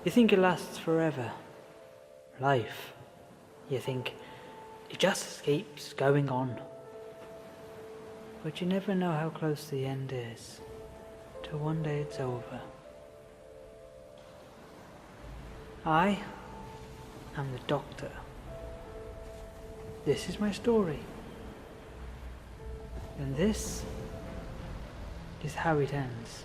You think it lasts forever. Life. You think it just keeps going on. But you never know how close the end is, till one day it's over. I am the Doctor. This is my story. And this is how it ends.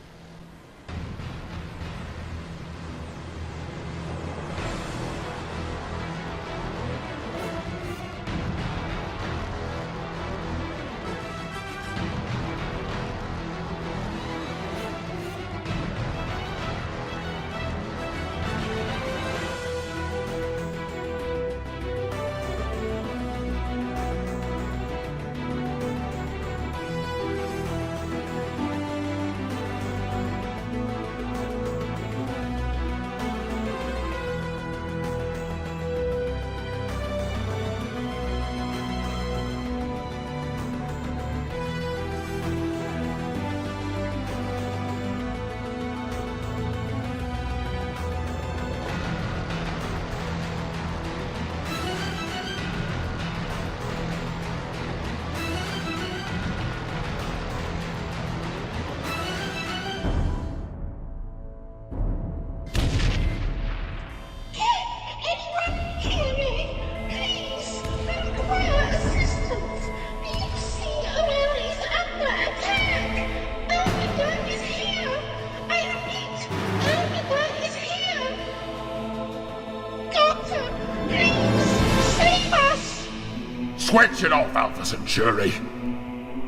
Switch it off, Alpha Centauri.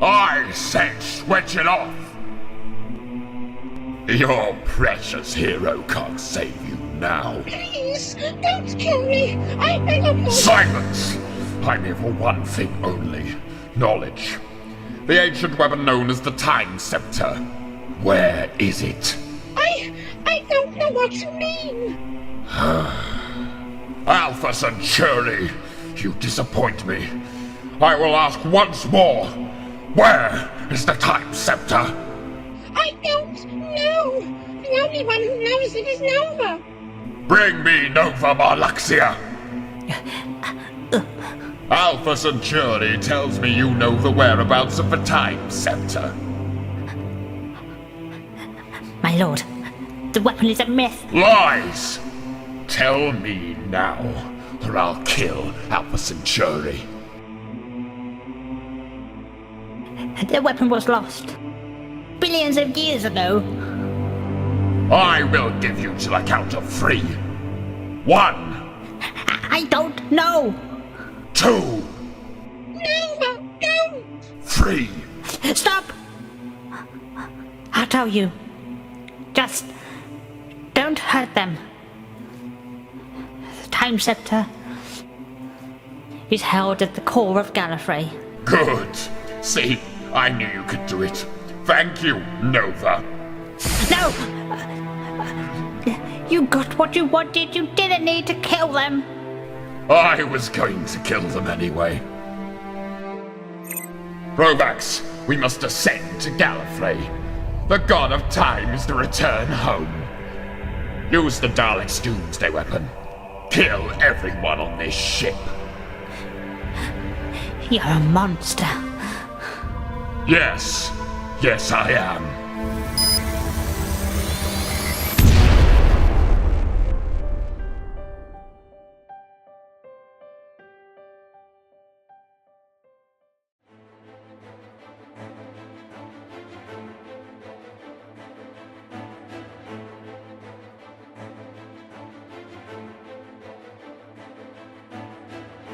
I said switch it off. Your precious hero can't save you now. Please, don't kill me. I beg of you. Silence! I'm here for one thing only. Knowledge. The ancient weapon known as the Time Scepter. Where is it? I don't know what you mean. Alpha Centauri, you disappoint me. I will ask once more. Where is the Time Scepter? I don't know. The only one who knows it is Nova. Bring me Nova Marluxia. Alpha Centauri tells me you know the whereabouts of the Time Scepter. My lord, the weapon is a myth. Lies! Tell me now, or I'll kill Alpha Centauri. The weapon was lost. Billions of years ago. I will give you to the count of 3. 1. I don't know. 2. Nova, don't. 3. Stop! I'll tell you. Just don't hurt them. The Time Scepter is held at the core of Gallifrey. Good. See, I knew you could do it. Thank you, Nova. No! You got what you wanted. You didn't need to kill them. I was going to kill them anyway. Rovax, we must ascend to Gallifrey. The god of time is to return home. Use the Dalek's doomsday weapon. Kill everyone on this ship. You're a monster. Yes. Yes, I am.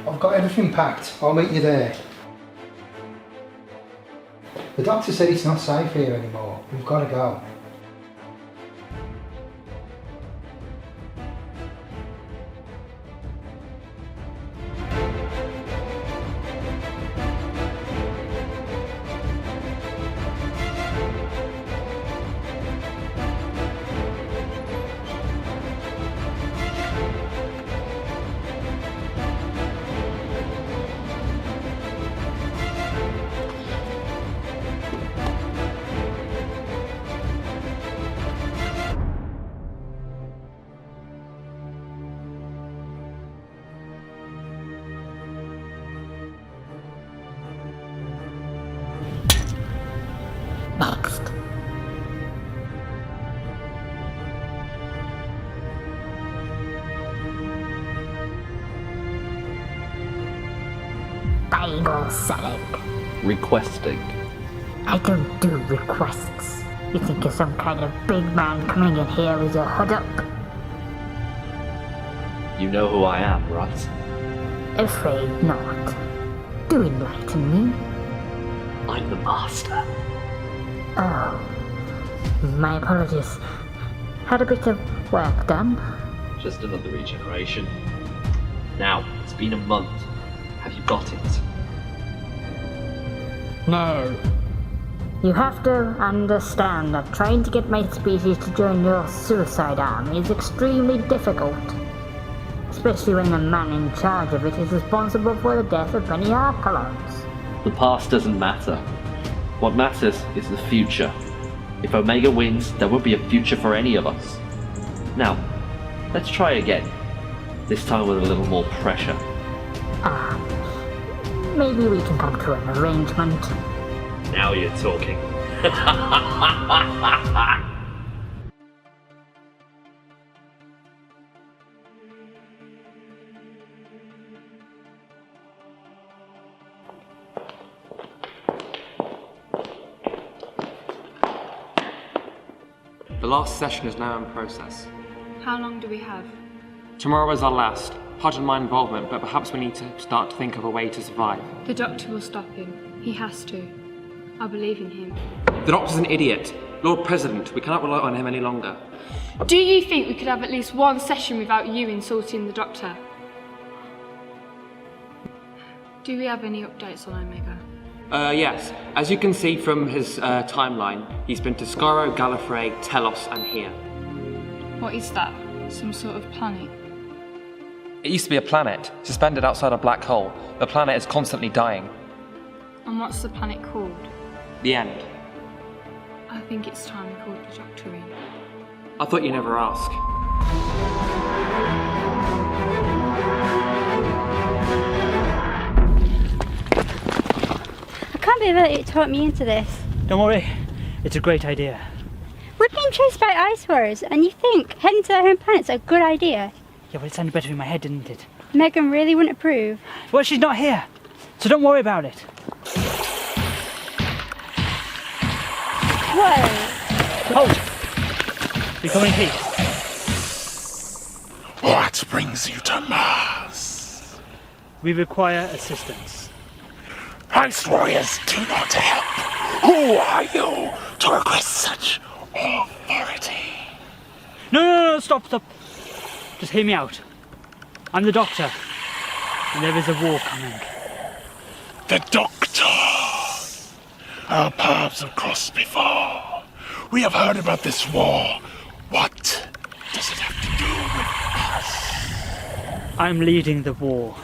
I've got everything packed. I'll meet you there. The doctor said it's not safe here anymore. We've got to go. buying or selling. Requesting. I don't do requests. You think you're some kind of big man coming in here with your hood up? You know who I am, right? Afraid not. Do enlighten me. I'm the master. Oh. My apologies. Had a bit of work done. Just another regeneration. Now, it's been a month. Have you got it? No. You have to understand that trying to get my species to join your suicide army is extremely difficult. Especially when the man in charge of it is responsible for the death of many Archelons. The past doesn't matter. What matters is the future. If Omega wins, there won't be a future for any of us. Now, let's try again. This time with a little more pressure. Maybe we can come to an arrangement. Now you're talking. The last session is now in process. How long do we have? Tomorrow is our last. Pardon my involvement, but perhaps we need to start to think of a way to survive. The doctor will stop him. He has to. I believe in him. The doctor's an idiot. Lord President, we cannot rely on him any longer. Do you think we could have at least one session without you insulting the doctor? Do we have any updates on Omega? Yes. As you can see from his timeline, he's been to Skaro, Gallifrey, Telos, and here. What is that? Some sort of planet? It used to be a planet, suspended outside a black hole. The planet is constantly dying. And what's the planet called? The end. I think it's time we called the doctor in. I thought you never ask. I can't believe that it taught me into this. Don't worry, it's a great idea. We're being chased by ice warriors, and you think heading to their home planet's a good idea? Yeah, but it sounded better in my head, didn't it? Megan really wouldn't approve. Well, she's not here, so don't worry about it. Whoa! Halt! We come in peace. What brings you to Mars? We require assistance. Ice warriors do not help. Who are you to request such authority? No, stop. Just hear me out. I'm the doctor, and there is a war coming. The Doctor! Our paths have crossed before. We have heard about this war. What does it have to do with us? I'm leading the war.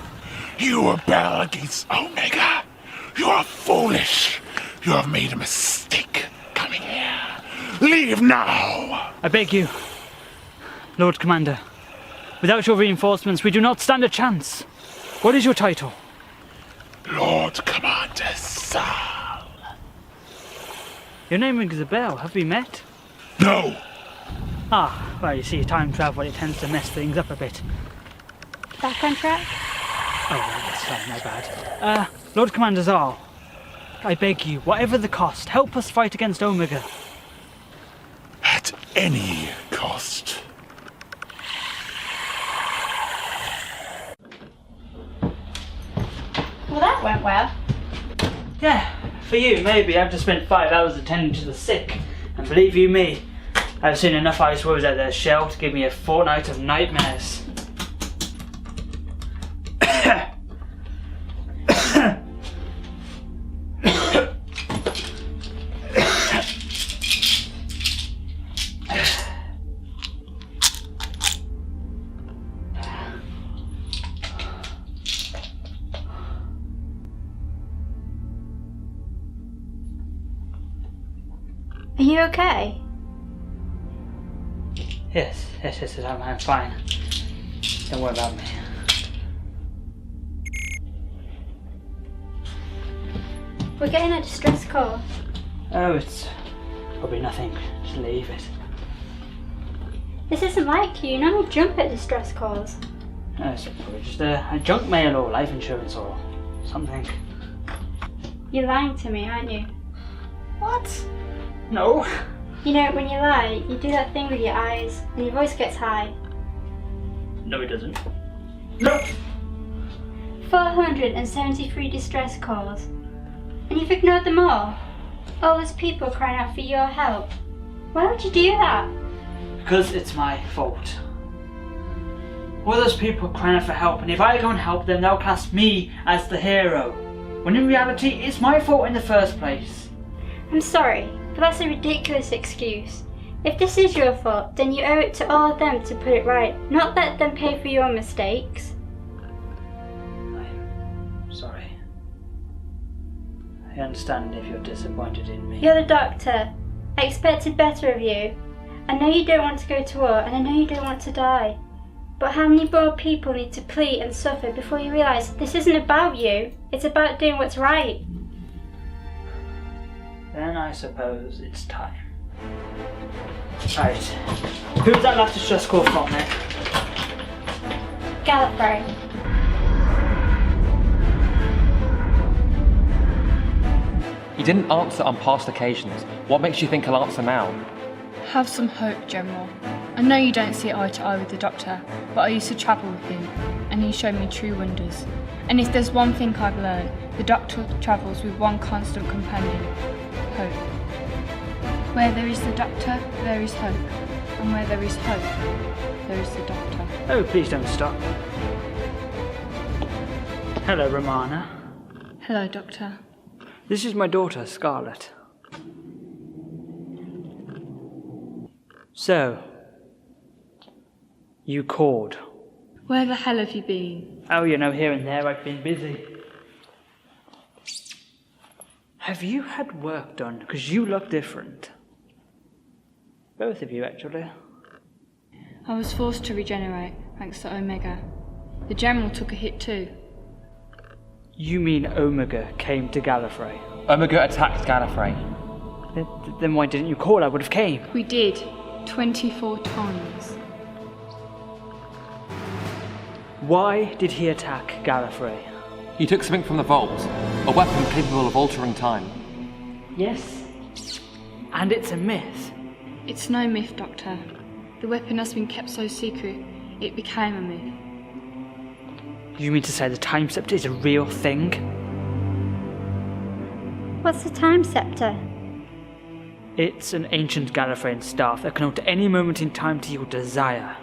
You rebel against Omega. You are foolish. You have made a mistake coming here. Leave now! I beg you, Lord Commander. Without your reinforcements, we do not stand a chance. What is your title? Lord Commander Sal. Your name rings a bell. Have we met? No! Well, you see, time travel, it tends to mess things up a bit. Back on track? Oh, yes, sorry, my bad. Lord Commander Zal, I beg you, whatever the cost, help us fight against Omega. At any cost. Well, that went well. Yeah, for you, maybe. I've just spent 5 hours attending to the sick. And believe you me, I've seen enough ice warriors out there shell to give me a fortnight of nightmares. Are you okay? Yes, I'm fine. Don't worry about me. We're getting a distress call. Oh, it's probably nothing. Just leave it. This isn't like you. You normally jump at distress calls. No, it's probably just a junk mail or life insurance or something. You're lying to me, aren't you? What? No. You know, when you lie, you do that thing with your eyes, and your voice gets high. No, it doesn't. No! 473 distress calls. And you've ignored them all. All those people crying out for your help. Why would you do that? Because it's my fault. All those people crying out for help, and if I go and help them, they'll class me as the hero. When in reality, it's my fault in the first place. I'm sorry, but that's a ridiculous excuse. If this is your fault, then you owe it to all of them to put it right, not let them pay for your mistakes. I'm sorry. I understand if you're disappointed in me. You're the doctor. I expected better of you. I know you don't want to go to war, and I know you don't want to die. But how many more people need to plead and suffer before you realise this isn't about you, it's about doing what's right? Then I suppose it's time. Right. Who's that last distress call from then? Gallifrey. He didn't answer on past occasions. What makes you think he'll answer now? Have some hope, General. I know you don't see eye to eye with the Doctor, but I used to travel with him, and he showed me true wonders. And if there's one thing I've learned, the Doctor travels with one constant companion: hope. Where there is the Doctor, there is hope. And where there is hope, there is the Doctor. Oh, please don't stop. Hello, Romana. Hello, Doctor. This is my daughter, Scarlett. So, you called. Where the hell have you been? Oh, here and there, I've been busy. Have you had work done? Because you look different. Both of you, actually. I was forced to regenerate, thanks to Omega. The General took a hit too. You mean Omega came to Gallifrey? Omega attacked Gallifrey. Then why didn't you call? I would have came. We did, 24 times. Why did he attack Gallifrey? He took something from the vault, a weapon capable of altering time. Yes. And it's a myth.'t no myth, Doctor. The weapon has been kept so secret, it became a myth. You mean to say the time scepter is a real thing? What's the time scepter? It's an ancient Gallifreyan staff that can alter any moment in time to your desire.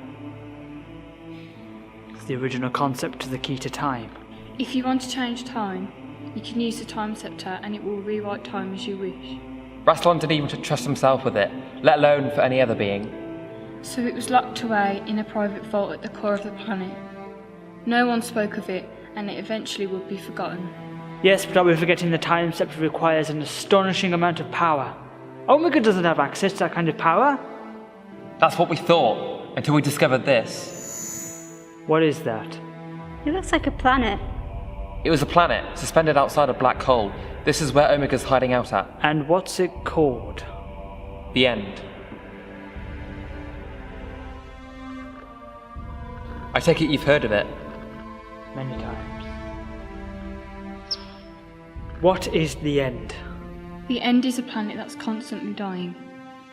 It's the original concept to the key to time. If you want to change time, you can use the time scepter and it will rewrite time as you wish. Rassilon didn't even trust himself with it, let alone for any other being. So it was locked away in a private vault at the core of the planet. No one spoke of it, and it eventually would be forgotten. Yes, but are we forgetting the time scepter requires an astonishing amount of power? Omega doesn't have access to that kind of power. That's what we thought, until we discovered this. What is that? It looks like a planet. It was a planet, suspended outside a black hole. This is where Omega's hiding out at. And what's it called? The End. I take it you've heard of it. Many times. What is the End? The End is a planet that's constantly dying.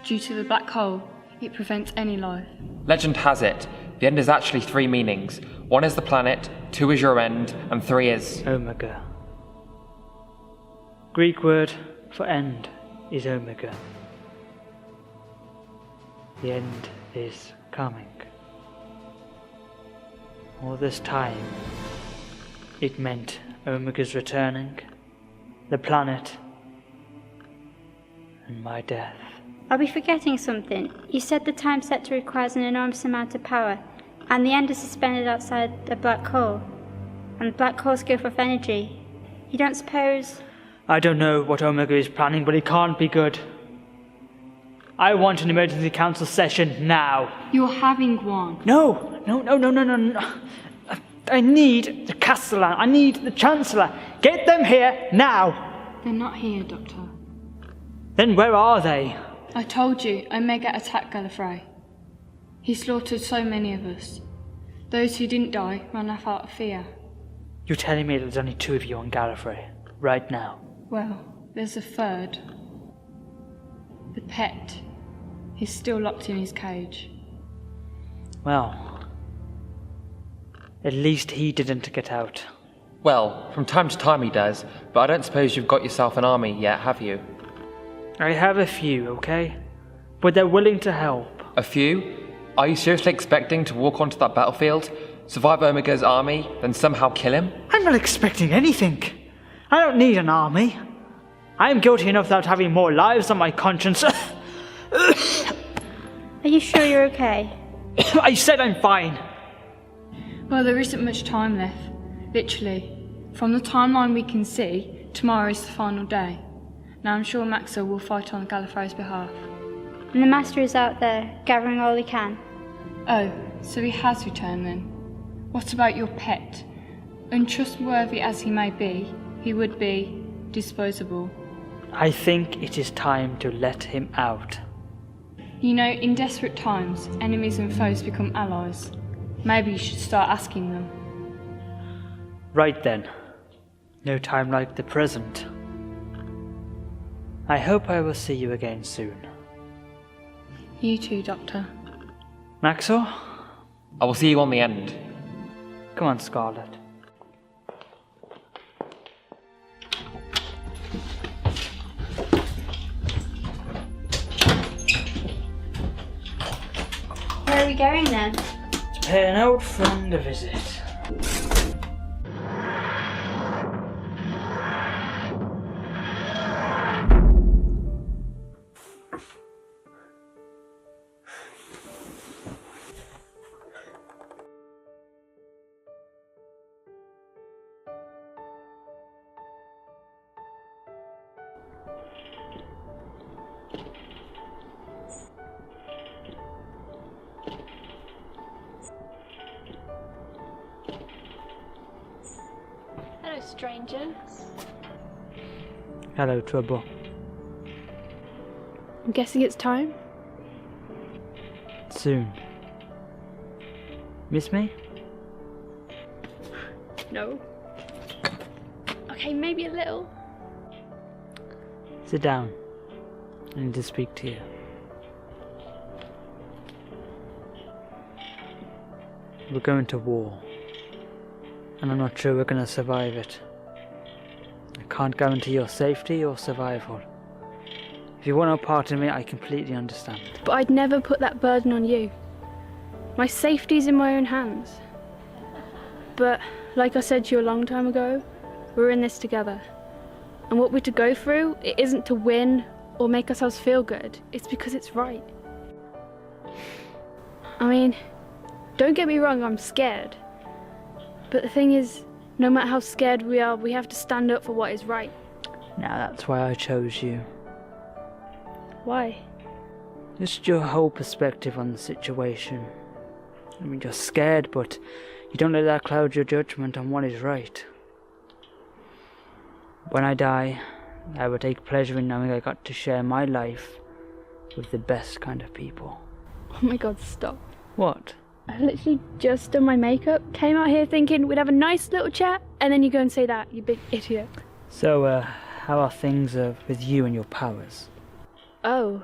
Due to the black hole, it prevents any life. Legend has it, the End is actually 3 meanings. 1 is the planet, 2 is your end, and 3 is... Omega. Greek word for end is Omega. The end is coming. All this time, it meant Omega's returning, the planet, and my death. Are we forgetting something? You said the time scepter requires an enormous amount of power, and the end is suspended outside a black hole, and black holes give off energy. You don't suppose... I don't know what Omega is planning, but it can't be good. I want an emergency council session now. You're having one. No. I need the Castellan. I need the Chancellor. Get them here now. They're not here, Doctor. Then where are they? I told you, Omega attacked Gallifrey. He slaughtered so many of us. Those who didn't die ran off out of fear. You're telling me there's only 2 of you on Gallifrey, right now? Well, there's a third. The pet. He's still locked in his cage. Well, at least he didn't get out. Well, from time to time he does, but I don't suppose you've got yourself an army yet, have you? I have a few, okay? But they're willing to help. A few? Are you seriously expecting to walk onto that battlefield, survive Omega's army, then somehow kill him? I'm not expecting anything. I don't need an army. I am guilty enough without having more lives on my conscience. Are you sure you're okay? I said I'm fine. Well, there isn't much time left. Literally. From the timeline we can see, tomorrow is the final day. Now I'm sure Maxwell will fight on Gallifrey's behalf. And the Master is out there, gathering all he can. Oh, so he has returned then. What about your pet? Untrustworthy as he may be, he would be disposable. I think it is time to let him out. You know, in desperate times, enemies and foes become allies. Maybe you should start asking them. Right then. No time like the present. I hope I will see you again soon. You too, Doctor. Maxwell? I will see you on the end. Come on, Scarlett. Where are we going then? To pay an old friend a visit. Hello, stranger. Hello, Trouble. I'm guessing it's time? Soon. Miss me? No. Okay, maybe a little. Sit down. I need to speak to you. We're going to war. And I'm not sure we're going to survive it. I can't guarantee your safety or survival. If you want no part in me, I completely understand. But I'd never put that burden on you. My safety's in my own hands. But, like I said to you a long time ago, we're in this together. And what we're to go through, it isn't to win or make ourselves feel good. It's because it's right. I mean, don't get me wrong, I'm scared. But the thing is, no matter how scared we are, we have to stand up for what is right. Now that's why I chose you. Why? Just your whole perspective on the situation. I mean, you're scared, but you don't let that cloud your judgment on what is right. When I die, I will take pleasure in knowing I got to share my life with the best kind of people. Oh my god, stop. What? I've literally just done my makeup, came out here thinking we'd have a nice little chat, and then you go and say that, you big idiot. So, how are things with you and your powers? Oh.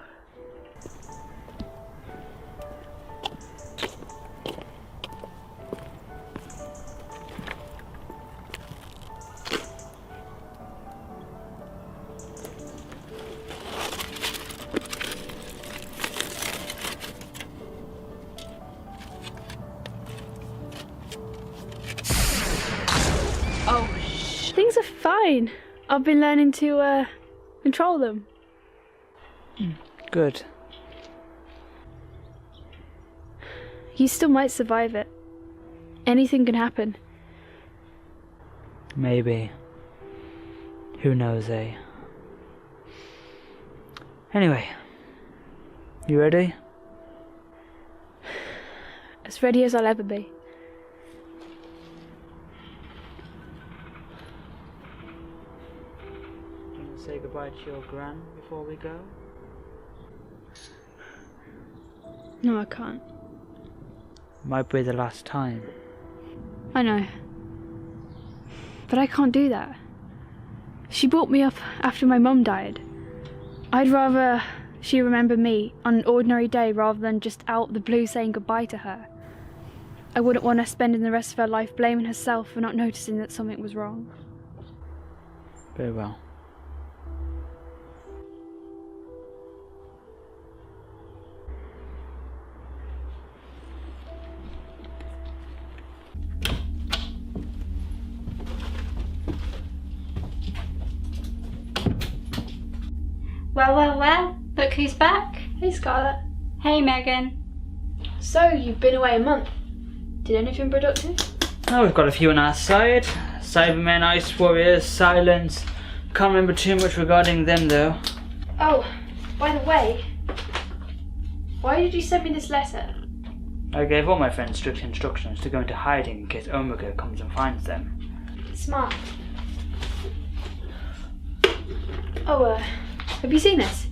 Things are fine. I've been learning to control them. Good. You still might survive it. Anything can happen. Maybe. Who knows, eh? Anyway, you ready? As ready as I'll ever be. Say goodbye to your gran before we go? No, I can't. Might be the last time. I know. But I can't do that. She brought me up after my mum died. I'd rather she remember me on an ordinary day rather than just out of the blue saying goodbye to her. I wouldn't want her spending the rest of her life blaming herself for not noticing that something was wrong. Very well. Well, look who's back. Hey Scarlett. Hey Megan. So, you've been away a month. Did anything productive? Oh, we've got a few on our side. Cybermen, Ice Warriors, Silence. Can't remember too much regarding them though. Oh, by the way, why did you send me this letter? I gave all my friends strict instructions to go into hiding in case Omega comes and finds them. Smart. Oh, have you seen this?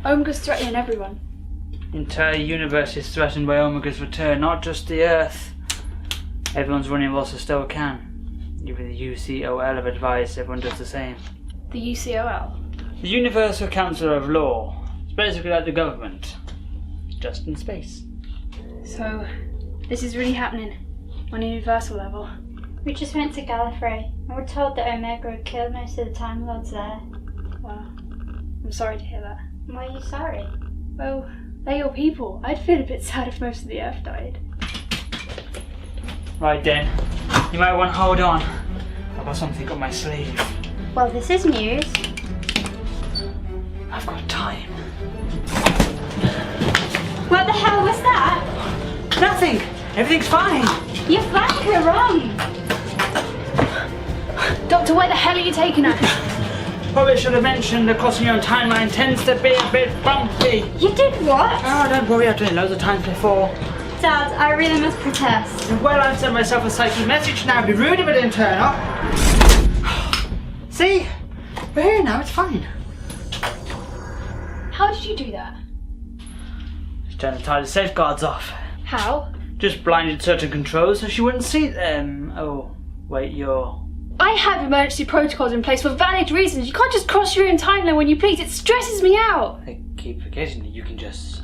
Omega's threatening everyone. The entire universe is threatened by Omega's return, not just the Earth. Everyone's running whilst they still can. Even the UCOL have advised everyone does the same. The UCOL? The Universal Council of Law. It's basically like the government, just in space. So, this is really happening on a universal level. We just went to Gallifrey and were told that Omega had killed most of the Time Lords there. Well, I'm sorry to hear that. Why are you sorry? Well, they're your people. I'd feel a bit sad if most of the Earth died. Right then, you might want to hold on. I've got something up my sleeve. Well, this is news. I've got time. What the hell was that? Nothing! Everything's fine! You're flanking her wrong! Doctor, where the hell are you taking her? Probably should have mentioned the crossing your own timeline tends to be a bit bumpy. You did what? Oh, don't worry, I've done it loads of times before. Dad, I really must protest. Well, I've sent myself a psychic message now. It'd be rude if I didn't turn up. See? We're here now, it's fine. How did you do that? Just turned the TARDIS safeguards off. How? Just blinded certain controls so she wouldn't see them. Oh, wait, you're... I have emergency protocols in place for valid reasons. You can't just cross your own timeline when you please. It stresses me out. I keep forgetting that you can just...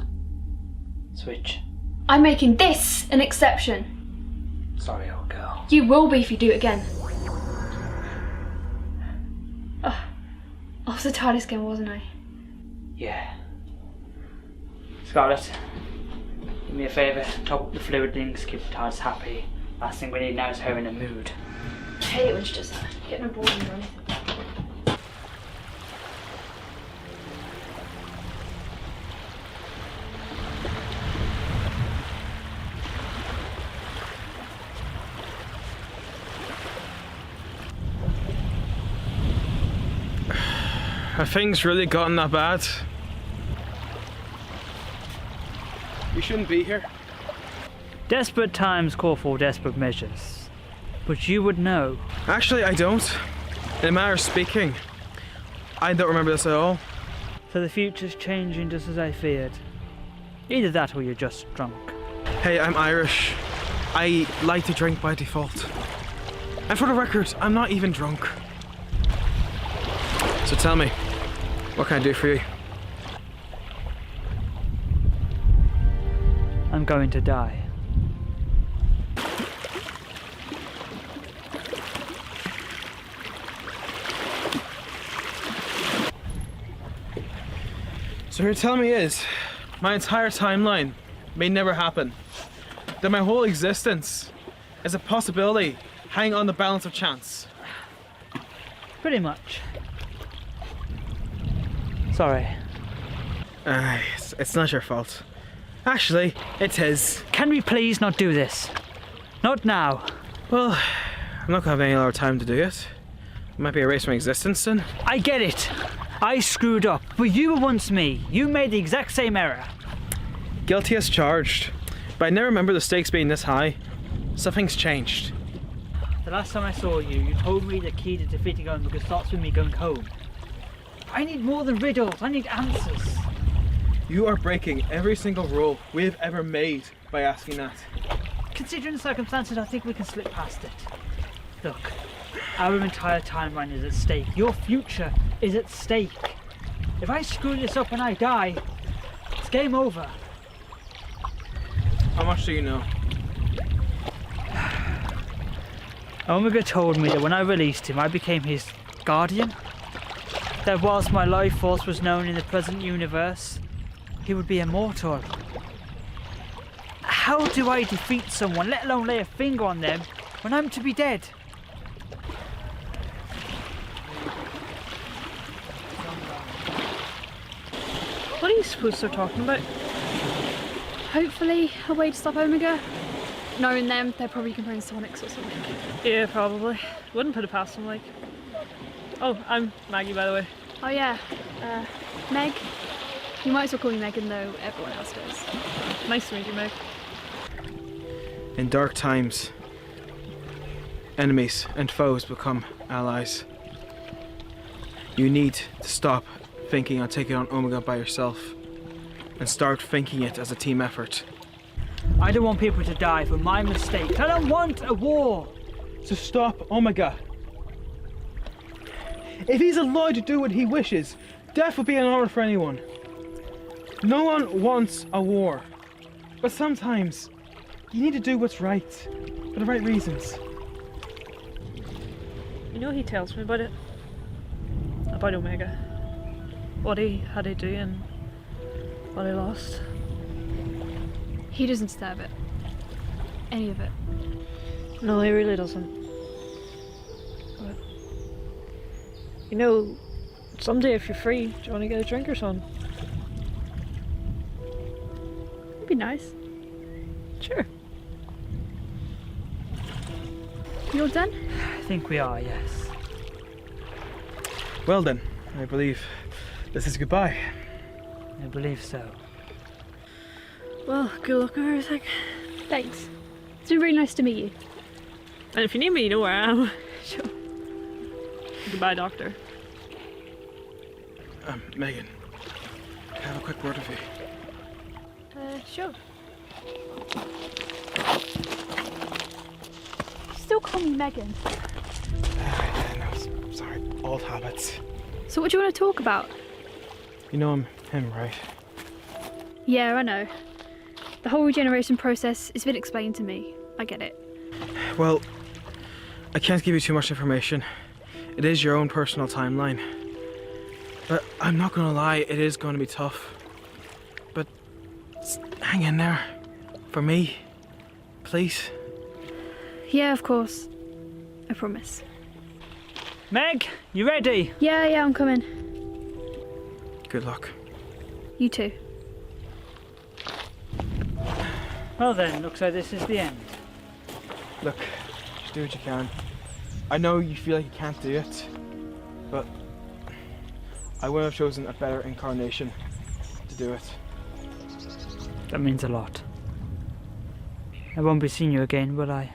switch. I'm making this an exception. Sorry, old girl. You will be if you do it again. Oh, I was the TARDIS again, wasn't I? Yeah. Scarlett, do me a favour. Top up the fluid links, keep the TARDIS happy. Last thing we need now is her in a mood. I hate it when she does that. Get no boredom or anything. Have things really gotten that bad? We shouldn't be here. Desperate times call for desperate measures. But you would know. Actually, I don't. In a manner of speaking, I don't remember this at all. So the future's changing just as I feared. Either that or you're just drunk. Hey, I'm Irish. I like to drink by default. And for the record, I'm not even drunk. So tell me, what can I do for you? I'm going to die. So you're telling me is, my entire timeline may never happen. That my whole existence is a possibility hanging on the balance of chance. Pretty much. Sorry. It's not your fault. Actually, it is. Can we please not do this? Not now. Well, I'm not gonna have any other time to do it. I might be erasing my existence then. I get it. I screwed up, but you were once me. You made the exact same error. Guilty as charged. But I never remember the stakes being this high. Something's changed. The last time I saw you, you told me the key to defeating Omega starts with me going home. I need more than riddles, I need answers. You are breaking every single rule we have ever made by asking that. Considering the circumstances, I think we can slip past it. Look, Our entire timeline is at stake. Your future is at stake. If I screw this up and I die, it's game over. How much do you know? Omega told me that when I released him, I became his guardian. That whilst my life force was known in the present universe, he would be immortal. How do I defeat someone, let alone lay a finger on them, when I'm to be dead? What are you supposed to be talking about? Hopefully a way to stop Omega. Knowing them, they're probably comparing Sonics or something. Yeah, probably. Wouldn't put it past them, like. Oh, I'm Maggie, by the way. Oh yeah, Meg. You might as well call me Megan, though everyone else does. Nice to meet you, Meg. In dark times, enemies and foes become allies. You need to stop thinking on taking on Omega by yourself and start thinking it as a team effort. I don't want people to die for my mistakes. I don't want a war. So stop Omega. If he's allowed to do what he wishes, death will be an honor for anyone. No one wants a war, but sometimes you need to do what's right for the right reasons. You know, he tells me about it. About Omega. What he had to do and what he lost. He doesn't deserve it. Any of it. No, he really doesn't. But, you know, someday if you're free, do you want to get a drink or something? It'd be nice. Sure. You all done? I think we are, yes. Well then, I believe this is goodbye. I believe so. Well, good luck with everything. Thanks. It's been really nice to meet you. And if you need me, you know where I am. Sure. Goodbye, Doctor. Megan, can I have a quick word with you? Sure. You still call me Megan. No, sorry, old habits. So what do you want to talk about? You know I'm him, right? Yeah, I know. The whole regeneration process has been explained to me. I get it. Well, I can't give you too much information. It is your own personal timeline. But I'm not gonna lie, it is going to be tough. But hang in there. For me. Please. Yeah, of course. I promise. Meg, you ready? Yeah, I'm coming. Good luck. You too. Well then, looks like this is the end. Look, just do what you can. I know you feel like you can't do it, but I would have chosen a better incarnation to do it. That means a lot. I won't be seeing you again, will I?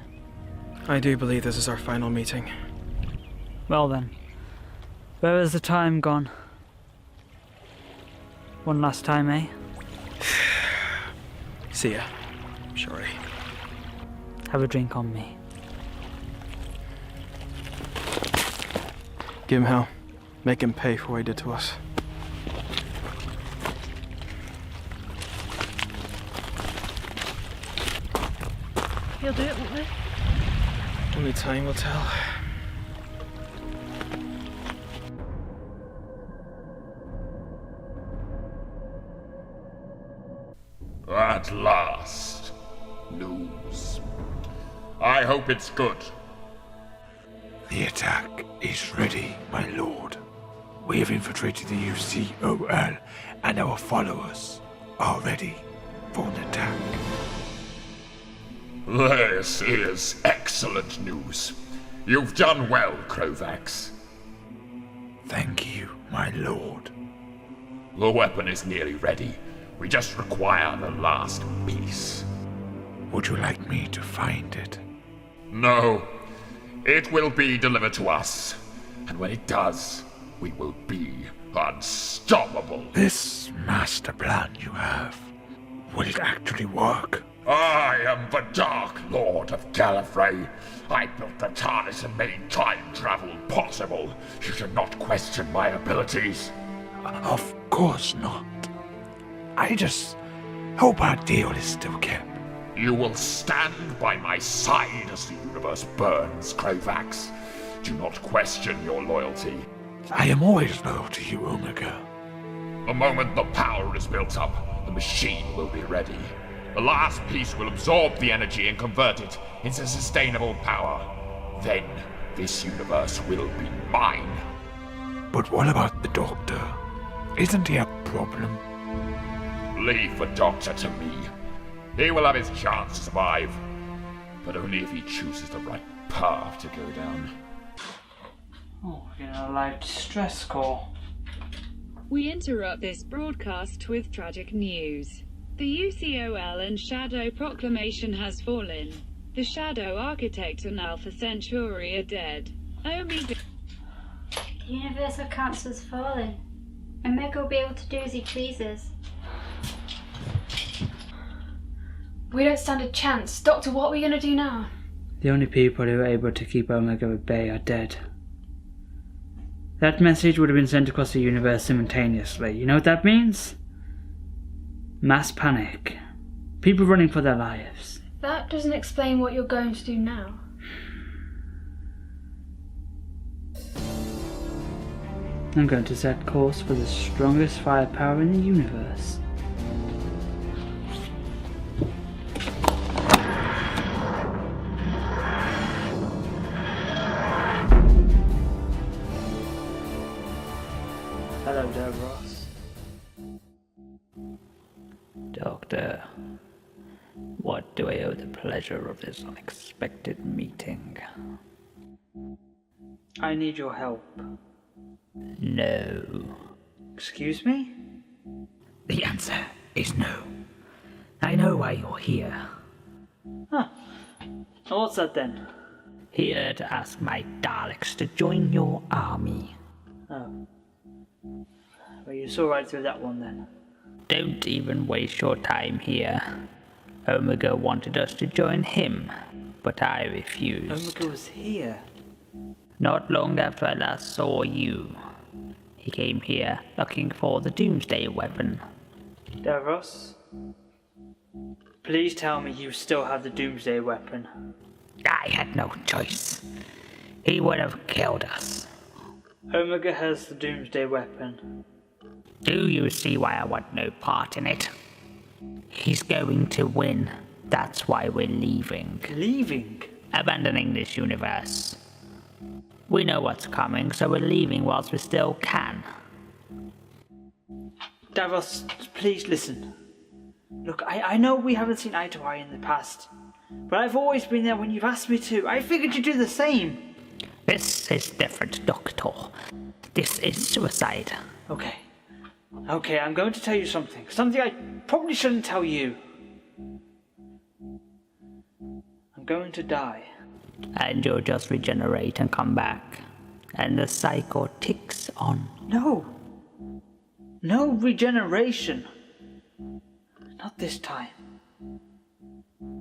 I do believe this is our final meeting. Well then, where has the time gone? One last time, eh? See ya, shorty. Have a drink on me. Give him hell. Make him pay for what he did to us. He'll do it, won't he? Only time will tell. At last. News. I hope it's good. The attack is ready, my lord. We have infiltrated the UCOL, and our followers are ready for an attack. This is excellent news. You've done well, Krovax. Thank you, my lord. The weapon is nearly ready. We just require the last piece. Would you like me to find it? No. It will be delivered to us. And when it does, we will be unstoppable. This master plan you have, will it actually work? I am the Dark Lord of Gallifrey. I built the TARDIS and made time travel possible. You should not question my abilities. Of course not. I just hope our deal is still kept. You will stand by my side as the universe burns, Krovax. Do not question your loyalty. I am always loyal to you, Omega. The moment the power is built up, the machine will be ready. The last piece will absorb the energy and convert it into sustainable power. Then, this universe will be mine. But what about the Doctor? Isn't he a problem? Leave the Doctor to me. He will have his chance to survive. But only if he chooses the right path to go down. Oh, we're getting a live distress call. We interrupt this broadcast with tragic news. The UCOL and Shadow Proclamation has fallen. The Shadow Architect and Alpha Centauri are dead. Omega... The Universal Council's fallen. Omega will be able to do as he pleases. We don't stand a chance. Doctor, what are we going to do now? The only people who are able to keep Omega at bay are dead. That message would have been sent across the universe simultaneously. You know what that means? Mass panic. People running for their lives. That doesn't explain what you're going to do now. I'm going to set course for the strongest firepower in the universe. Hello, Davros. Doctor, what do I owe the pleasure of this unexpected meeting? I need your help. No. Excuse me? The answer is no. I know why you're here. Huh. What's that then? Here to ask my Daleks to join your army. Oh. Well, you saw right through that one then. Don't even waste your time here. Omega wanted us to join him, but I refused. Omega was here. Not long after I last saw you. He came here looking for the Doomsday weapon. Davros? Please tell me you still have the Doomsday weapon. I had no choice. He would have killed us. Omega has the Doomsday weapon. Do you see why I want no part in it? He's going to win. That's why we're leaving. Leaving? Abandoning this universe. We know what's coming, so we're leaving whilst we still can. Davros, please listen. Look, I know we haven't seen eye to eye in the past, but I've always been there when you've asked me to. I figured you'd do the same. This is different, Doctor. This is suicide. Okay, I'm going to tell you something. Something I probably shouldn't tell you. I'm going to die. And you'll just regenerate and come back. And the cycle ticks on. No regeneration. Not this time.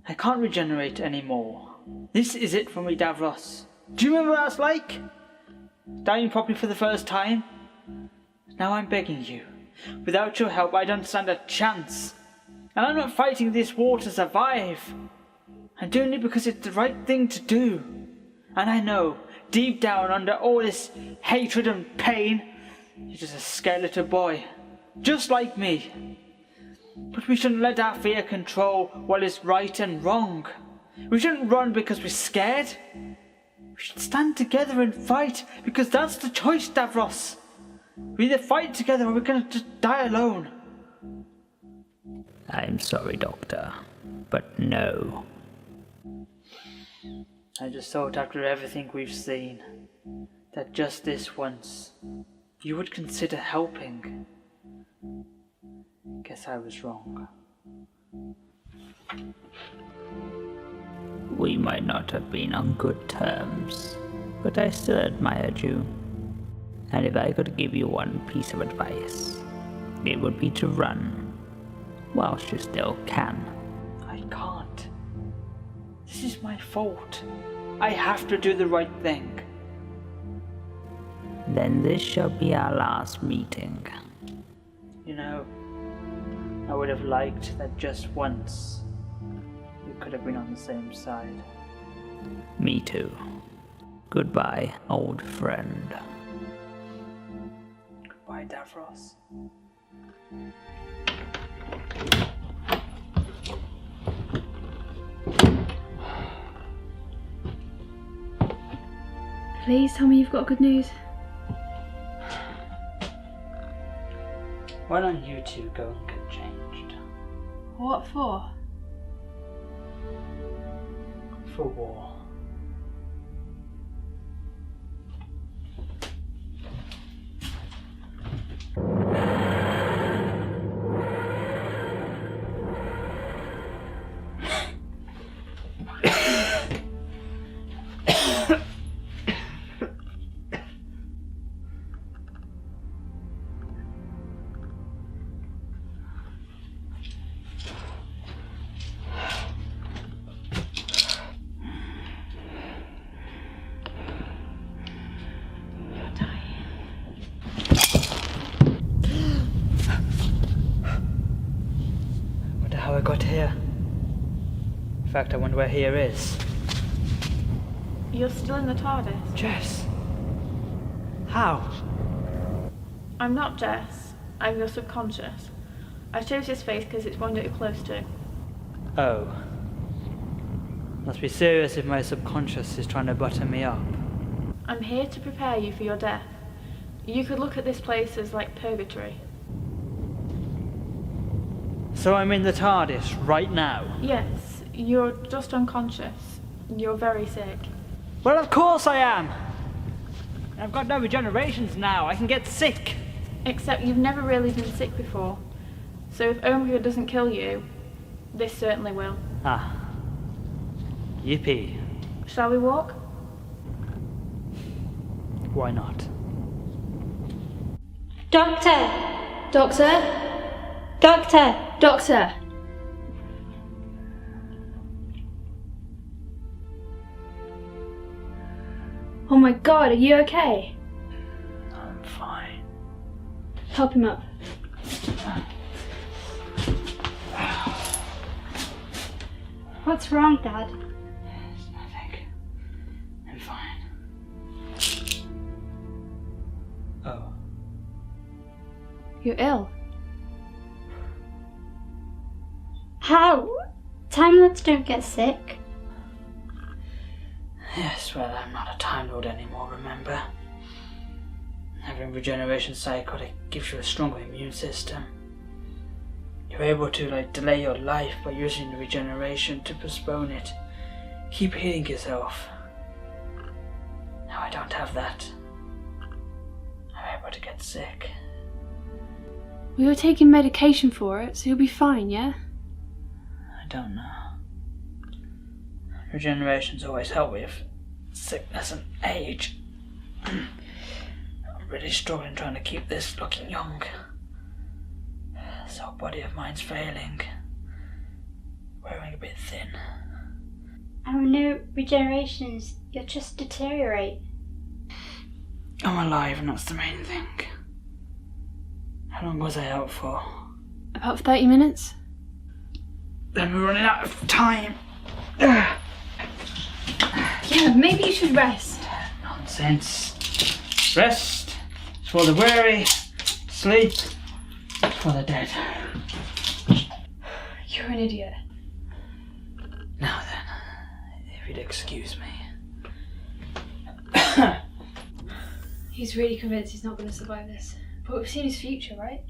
I can't regenerate anymore. This is it for me, Davros. Do you remember what that's like? Dying properly for the first time? Now I'm begging you. Without your help, I don't stand a chance. And I'm not fighting this war to survive. I'm doing it because it's the right thing to do. And I know, deep down under all this hatred and pain, you're just a scared little boy. Just like me. But we shouldn't let our fear control what is right and wrong. We shouldn't run because we're scared. We should stand together and fight, because that's the choice, Davros. We either fight together or we're gonna just die alone. I'm sorry, Doctor, but no. I just thought after everything we've seen, that just this once, you would consider helping. Guess I was wrong. We might not have been on good terms, but I still admired you. And if I could give you one piece of advice, it would be to run, whilst you still can. I can't. This is my fault. I have to do the right thing. Then this shall be our last meeting. You know, I would have liked that just once we could have been on the same side. Me too. Goodbye, old friend. Goodbye, Davros. Please tell me you've got good news. Why don't you two go and get changed? What for? For war. How I got here. In fact, I wonder where here is. You're still in the TARDIS? Jess! How? I'm not Jess. I'm your subconscious. I chose this face because it's one that you're close to. Oh. Must be serious if my subconscious is trying to butter me up. I'm here to prepare you for your death. You could look at this place as like purgatory. So I'm in the TARDIS right now? Yes, you're just unconscious. You're very sick. Well, of course I am! I've got no regenerations now. I can get sick. Except you've never really been sick before. So if Omega doesn't kill you, this certainly will. Ah. Yippee. Shall we walk? Why not? Doctor! Doctor? Doctor! Doctor! Oh my god, are you okay? I'm fine. Help him up. What's wrong, Dad? It's nothing. I'm fine. Oh. You're ill. How? Time Lords don't get sick. Yes, well, I'm not a Time Lord anymore, remember? Having regeneration psychotic gives you a stronger immune system. You're able to, delay your life by using the regeneration to postpone it. Keep healing yourself. Now I don't have that. I'm able to get sick. We were taking medication for it, so you'll be fine, yeah? I don't know. Regeneration's always helped with sickness and age. I'm really struggling trying to keep this looking young. This whole body of mine's failing. Wearing a bit thin. And with no regenerations, you'll just deteriorate. I'm alive and that's the main thing. How long was I out for? About 30 minutes? Then we're running out of time. Yeah, maybe you should rest. Nonsense. Rest is for the weary. Sleep is for the dead. You're an idiot. Now then, if you'd excuse me. He's really convinced he's not going to survive this. But we've seen his future, right?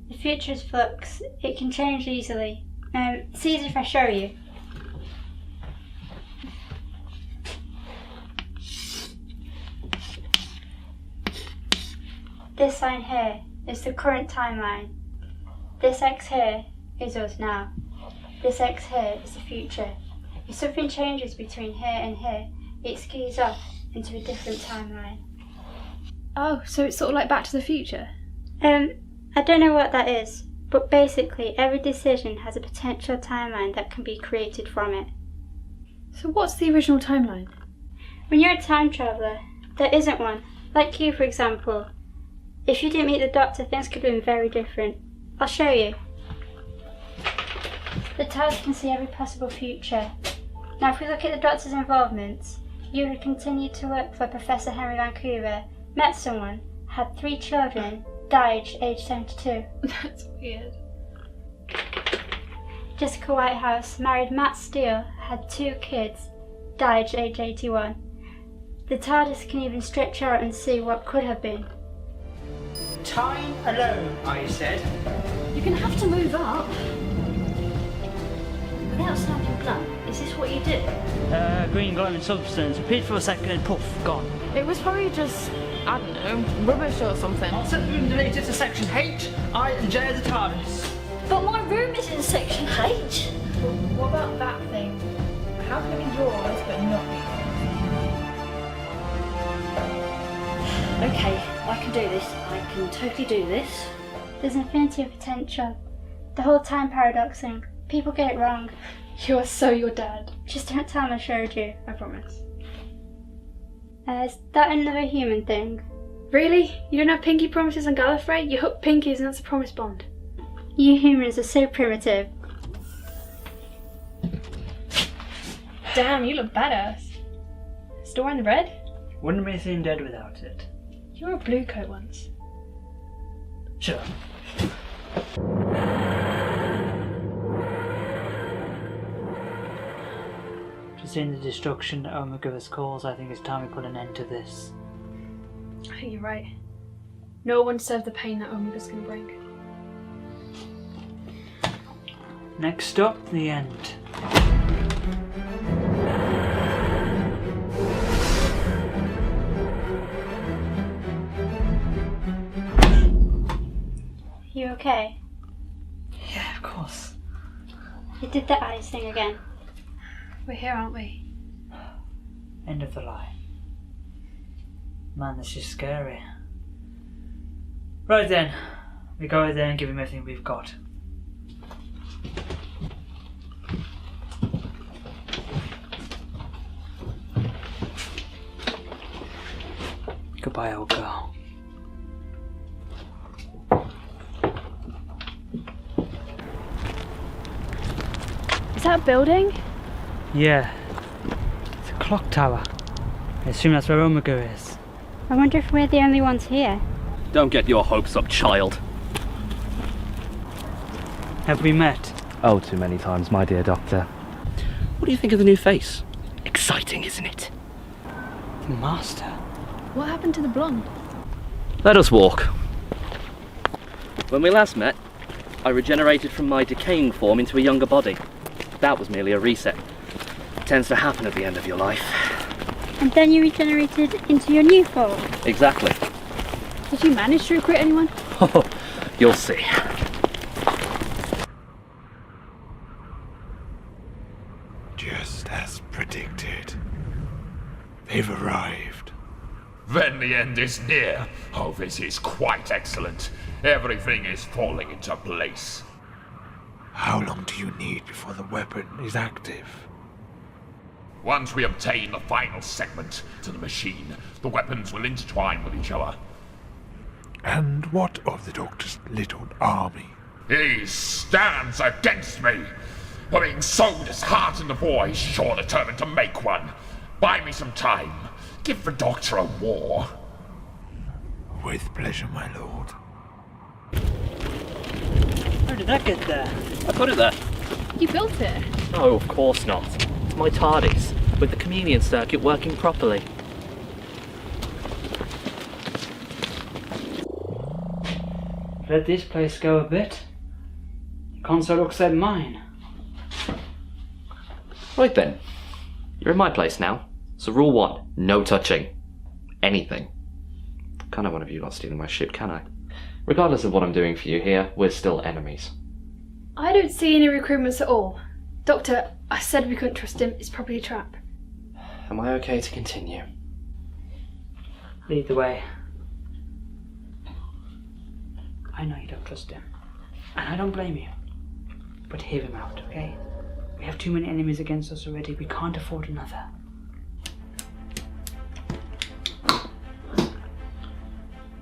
The future is flux. It can change easily. See if I show you. This line here is the current timeline. This X here is us now. This X here is the future. If something changes between here and here, it skews off into a different timeline. Oh, so it's sort of like Back to the Future? I don't know what that is, But basically, every decision has a potential timeline that can be created from it. So what's the original timeline? When you're a time traveller, there isn't one. Like you, for example. If you didn't meet the Doctor, things could have been very different. I'll show you. The TARDIS can see every possible future. Now, if we look at the Doctor's involvements, you would continue to work for Professor Henry Vancouver, met someone, had 3 children, died age 72. That's weird. Jessica Whitehouse married Matt Steele, had 2 kids, died age 81. The TARDIS can even stretch out and see what could have been. Time alone, I said. You're gonna have to move up. Without sounding blunt, is this what you do? Green glowing substance. Repeat for a second and poof, gone. It was probably just, I don't know, rubbish or something. I'll send room deleted to section H, I and J of the TARDIS. But my room is in section H. Well, what about that thing? How can it be yours but not me? Okay, I can do this. I can totally do this. There's infinity of potential. The whole time paradox thing. People get it wrong. You are so your dad. Just don't tell him I showed you, I promise. Is that another human thing? Really? You don't have pinky promises on Gallifrey? You hook pinkies and that's a promise bond. You humans are so primitive. Damn, you look badass. Still wearing the red? Wouldn't be seen dead without it. You were a blue coat once. Sure. To seeing the destruction that Omega has caused, I think it's time we put an end to this. I think you're right. No one deserves the pain that Omega's gonna bring. Next up, the end. You okay? Yeah, of course. You did the eyes thing again. We're here, aren't we? End of the line. Man, this is scary. Right then, we go out there and give him everything we've got. Goodbye, old girl. Is that a building? Yeah. It's a clock tower. I assume that's where Omega is. I wonder if we're the only ones here. Don't get your hopes up, child. Have we met? Oh, too many times, my dear doctor. What do you think of the new face? Exciting, isn't it? The Master. What happened to the blonde? Let us walk. When we last met, I regenerated from my decaying form into a younger body. That was merely a reset. It tends to happen at the end of your life. And then you regenerated into your new form. Exactly. Did you manage to recruit anyone? You'll see. Just as predicted. They've arrived. Then the end is near. Oh, this is quite excellent. Everything is falling into place. How long do you need before the weapon is active? Once we obtain the final segment to the machine, the weapons will intertwine with each other. And what of the Doctor's little army? He stands against me. Having sold his heart in the war, he's sure determined to make one. Buy me some time. Give the Doctor a war. With pleasure, my lord. How did that get there? I put it there. You built it? Oh, of course not. It's my TARDIS, with the chameleon circuit working properly. Let this place go a bit. The console looks like mine. Right then. You're in my place now. So rule 1, no touching. Anything. Can't have one of you lot stealing my ship, can I? Regardless of what I'm doing for you here, we're still enemies. I don't see any recruitments at all. Doctor, I said we couldn't trust him. It's probably a trap. Am I okay to continue? Lead the way. I know you don't trust him. And I don't blame you. But hear him out, okay? We have too many enemies against us already. We can't afford another.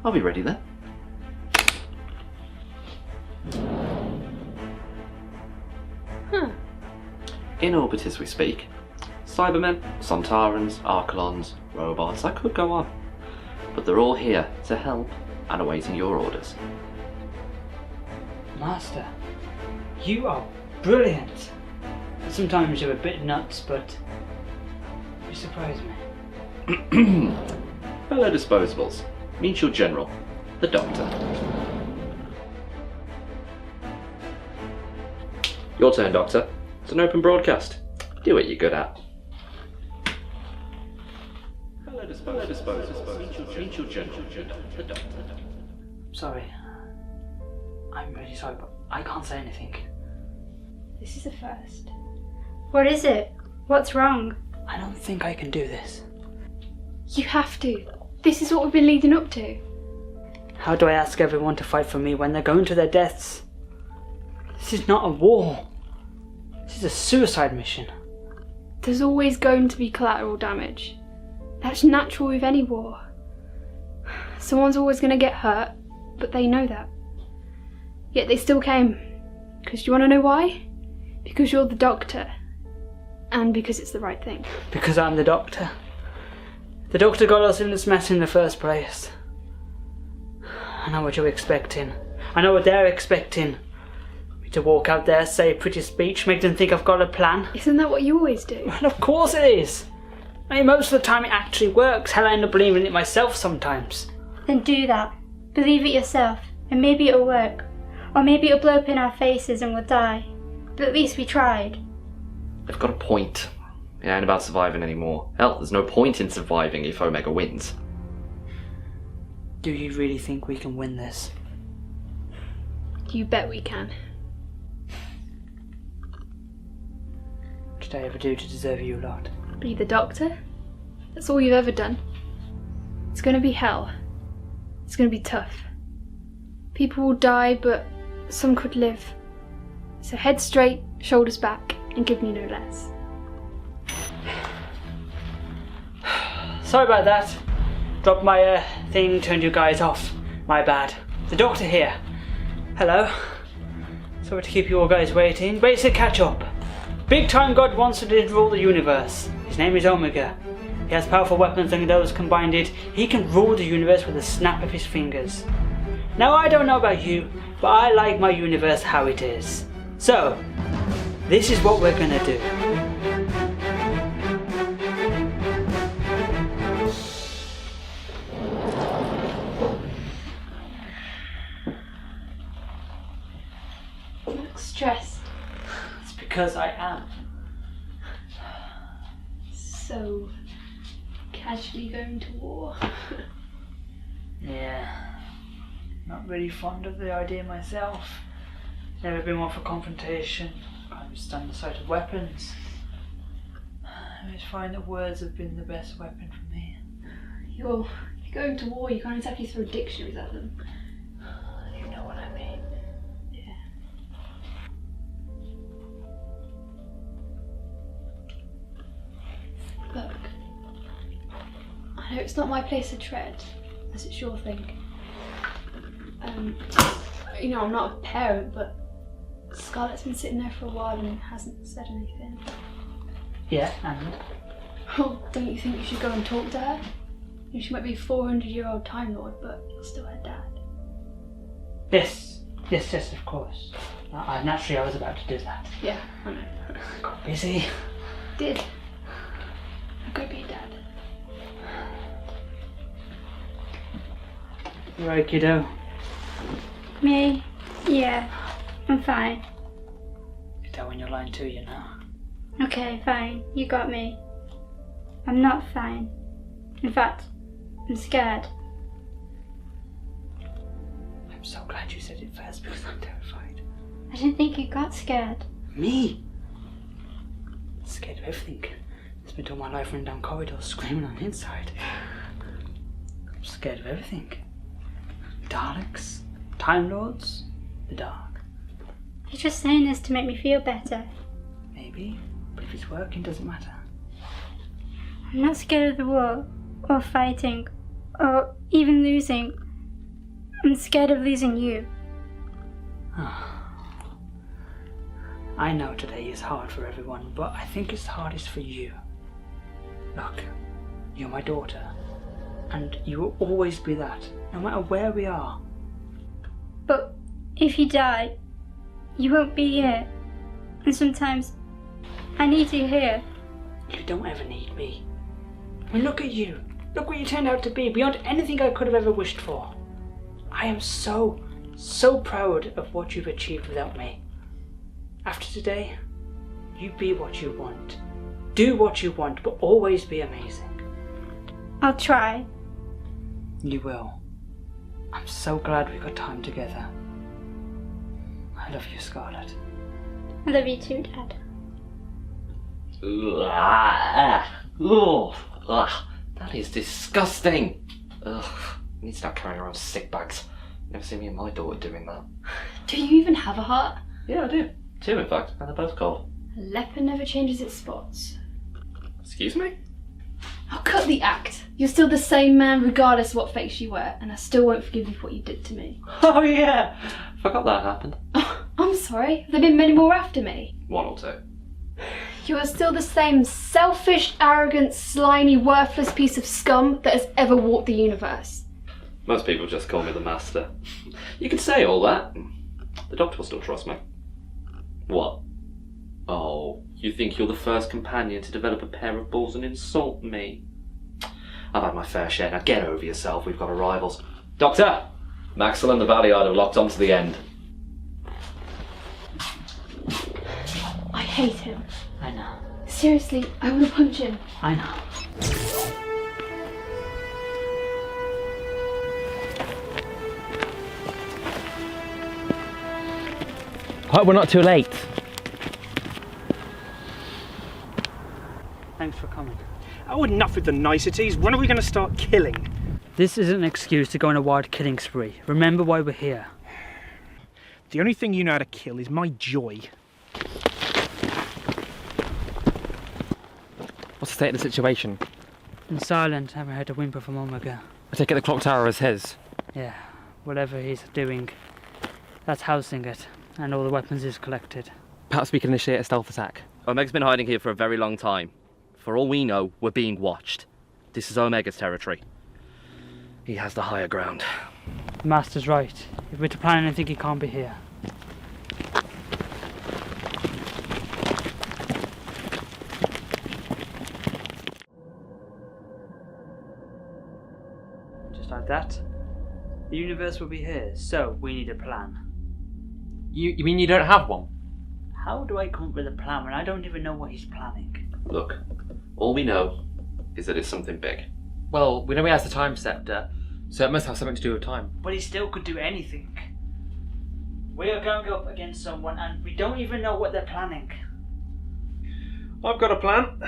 I'll be ready then. In orbit as we speak. Cybermen, Sontarans, Archelons, robots, I could go on. But they're all here to help and awaiting your orders. Master, you are brilliant. Sometimes you're a bit nuts, but you surprise me. Fellow disposables, meet your general, the Doctor. Your turn, Doctor. It's an open broadcast. Do what you're good at. Fellow disposables, meet your general, the Doctor. Sorry. I'm really sorry, but I can't say anything. This is a first. What is it? What's wrong? I don't think I can do this. You have to. This is what we've been leading up to. How do I ask everyone to fight for me when they're going to their deaths? This is not a war. This is a suicide mission. There's always going to be collateral damage. That's natural with any war. Someone's always going to get hurt, but they know that. Yet they still came. Because you want to know why? Because you're the Doctor. And because it's the right thing. Because I'm the Doctor. The Doctor got us in this mess in the first place. I know what you're expecting. I know what they're expecting. Me to walk out there, say a pretty speech, make them think I've got a plan. Isn't that what you always do? Well, of course it is. I mean, most of the time it actually works. Hell, I end up believing it myself sometimes. Then do that. Believe it yourself, and maybe it'll work. Or maybe it'll blow up in our faces and we'll die. But at least we tried. They've got a point. It ain't about surviving anymore. Hell, there's no point in surviving if Omega wins. Do you really think we can win this? You bet we can. What did I ever do to deserve you lot? Be the Doctor? That's all you've ever done. It's gonna be hell. It's gonna be tough. People will die, but some could live. So head straight, shoulders back, and give me no less. Sorry about that. Dropped my thing, turned you guys off. My bad. The Doctor here. Hello. Sorry to keep you all guys waiting. Basic catch up. Big time God wants to rule the universe. His name is Omega. He has powerful weapons, and those combined he can rule the universe with a snap of his fingers. Now I don't know about you, but I like my universe how it is. So, this is what we're gonna do. You look stressed. It's because I am. So, casually going to war. Yeah. Not really fond of the idea myself. Never been one for confrontation. Can't even stand the sight of weapons. I always find that words have been the best weapon for me. You're going to war, you can't exactly throw dictionaries at them. You know what I mean. Yeah. Look. I know it's not my place to tread, as it's your thing. You know, I'm not a parent, but Scarlett's been sitting there for a while and hasn't said anything. Yeah, and? Oh, don't you think you should go and talk to her? You know, she might be a 400-year-old Time Lord, but you're still her dad. Yes, of course. Naturally, I was about to do that. Yeah, I know. Got busy. Did. Go be a dad. You right, kiddo? Me? Yeah, I'm fine. You tell when you're lying to, you know. Okay, fine. You got me. I'm not fine. In fact, I'm scared. I'm so glad you said it first because I'm terrified. I didn't think you got scared. Me? I'm scared of everything. I spent all my life running down corridors screaming on the inside. I'm scared of everything. Daleks, Time Lords, the dark. He's just saying this to make me feel better. Maybe, but if it's working, doesn't matter. I'm not scared of the war, or fighting, or even losing. I'm scared of losing you. I know today is hard for everyone, but I think it's hardest for you. Look, you're my daughter, and you will always be that, no matter where we are. But if you die, you won't be here. And sometimes I need you here. You don't ever need me. I mean, look at you. Look what you turned out to be, beyond anything I could have ever wished for. I am so proud of what you've achieved without me. After today, you be what you want. Do what you want, but always be amazing. I'll try. You will. I'm so glad we got time together. I love you, Scarlett. I love you too, Dad. That is disgusting. Ugh, I need to start carrying around sick bags. Never seen me and my daughter doing that. Do you even have a heart? Yeah, I do. 2, in fact, and they're both cold. A leopard never changes its spots. Excuse me? I'll cut the act. You're still the same man regardless of what face you wear, and I still won't forgive you for what you did to me. Oh yeah! Forgot that happened. I'm sorry, have there been many more after me? 1 or 2. You are still the same selfish, arrogant, slimy, worthless piece of scum that has ever walked the universe. Most people just call me the master. You could say all that. The doctor will still trust me. What? Oh, you think you're the first companion to develop a pair of balls and insult me? I've had my fair share. Now get over yourself. We've got arrivals. Doctor! Maxwell and the Valleyard have locked onto the end. I hate him. I know. Seriously, I want to punch him. I know. Hope we're not too late. Thanks for coming. Oh, enough with the niceties. When are we going to start killing? This isn't an excuse to go on a wild killing spree. Remember why we're here. The only thing you know how to kill is my joy. What's the state of the situation? In silent, haven't heard a whimper from Omega. I take it the clock tower is his. Yeah, whatever he's doing, that's housing it, and all the weapons he's collected. Perhaps we can initiate a stealth attack. Omega's been hiding here for a very long time. For all we know, we're being watched. This is Omega's territory. He has the higher ground. The Master's right. If we're to plan anything, he can't be here. Just like that, the universe will be here, so we need a plan. You mean you don't have one? How do I come up with a plan when I don't even know what he's planning? Look, all we know is that it's something big. Well, we know he has the time scepter, so it must have something to do with time. But he still could do anything. We are going up against someone and we don't even know what they're planning. I've got a plan.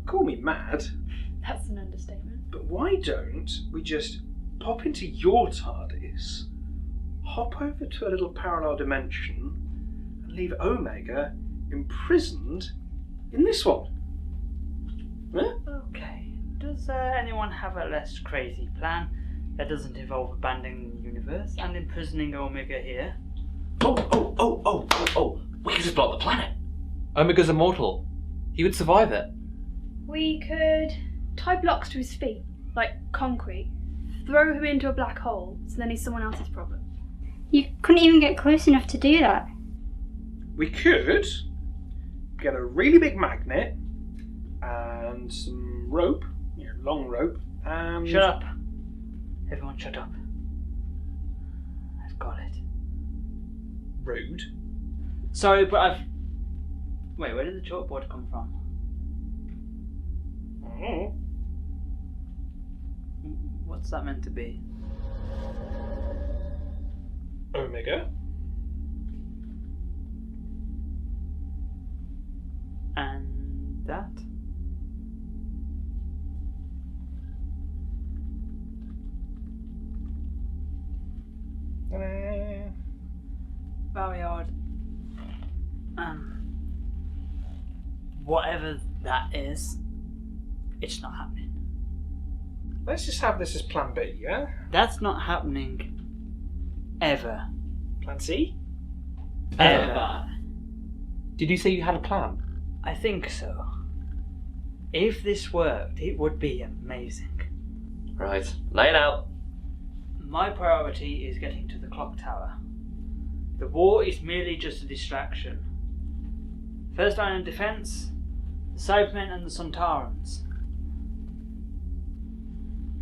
Call me mad, That's an understatement. but why don't we just pop into your TARDIS, hop over to a little parallel dimension, and leave Omega imprisoned in this one? Huh? Okay. Does anyone have a less crazy plan that doesn't involve abandoning the universe and imprisoning Omega here? Oh, we could just block the planet. Omega's immortal. He would survive it. We could tie blocks to his feet, like concrete, throw him into a black hole, so then he's someone else's problem. You couldn't even get close enough to do that. We could get a really big magnet and some rope, long rope, and... Shut up. Everyone shut up. I've got it. Rude. Sorry, but I've... Wait, where did the chalkboard come from? Oh. What's that meant to be? Omega. And that? very odd. Whatever that is, it's not happening. Let's just have this as plan B, yeah? That's not happening. Ever. Plan C? Ever. Did you say you had a plan? I think so. If this worked, it would be amazing. Right, lay it out. My priority is getting to the clock tower. The war is merely just a distraction. First line of defense, the Cybermen and the Sontarans.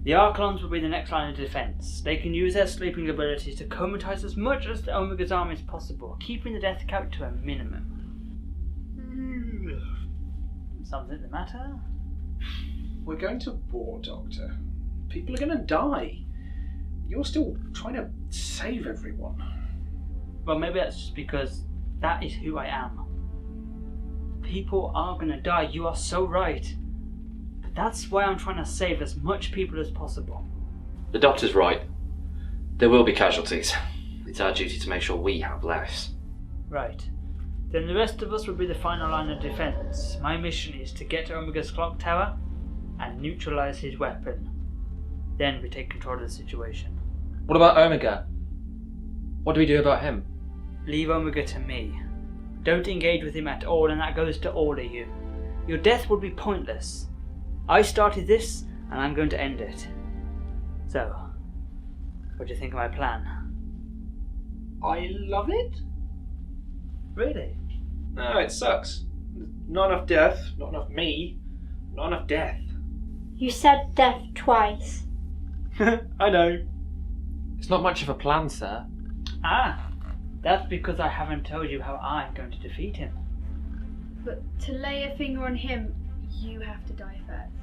The Archons will be the next line of defense. They can use their sleeping abilities to comatize as much as the Omega's army as possible, keeping the death count to a minimum. Something the matter? We're going to war, Doctor. People are going to die. You're still trying to save everyone. Well, maybe that's just because that is who I am. People are going to die, you are so right. But that's why I'm trying to save as much people as possible. The Doctor's right. There will be casualties. It's our duty to make sure we have less. Right. Then the rest of us will be the final line of defense. My mission is to get to Omega's clock tower and neutralize his weapon. Then we take control of the situation. What about Omega? What do we do about him? Leave Omega to me. Don't engage with him at all, and that goes to all of you. Your death would be pointless. I started this, and I'm going to end it. So, what do you think of my plan? I love it. Really? No, it sucks. Not enough death, not enough me, not enough death. You said death twice. I know. It's not much of a plan, sir. Ah, that's because I haven't told you how I'm going to defeat him. But to lay a finger on him, you have to die first.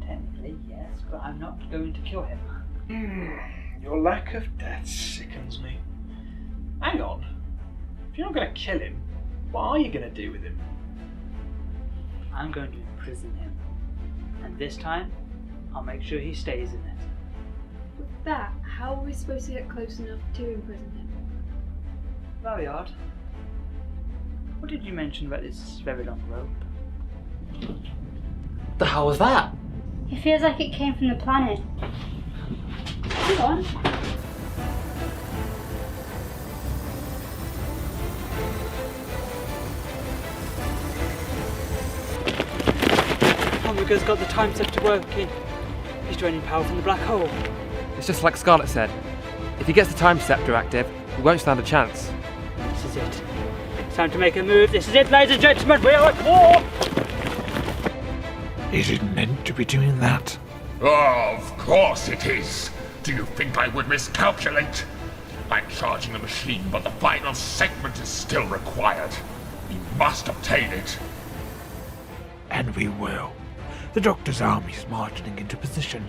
Technically, yes, but I'm not going to kill him. Your lack of death sickens me. Hang on. If you're not going to kill him, what are you going to do with him? I'm going to imprison him. And this time, I'll make sure he stays in it. With that, how are we supposed to get close enough to imprison him? Very odd. What did you mention about this very long rope? The hell was that? It feels like it came from the planet. Hang on. Omega's got the time set to working. He's draining power from the black hole. It's just like Scarlett said. If he gets the time scepter active, we won't stand a chance. This is it. It's time to make a move. This is it, ladies and gentlemen. We are at war! Is it meant to be doing that? Oh, of course it is. Do you think I would miscalculate? I'm charging the machine, but the final segment is still required. We must obtain it. And we will. The Doctor's army is marching into position.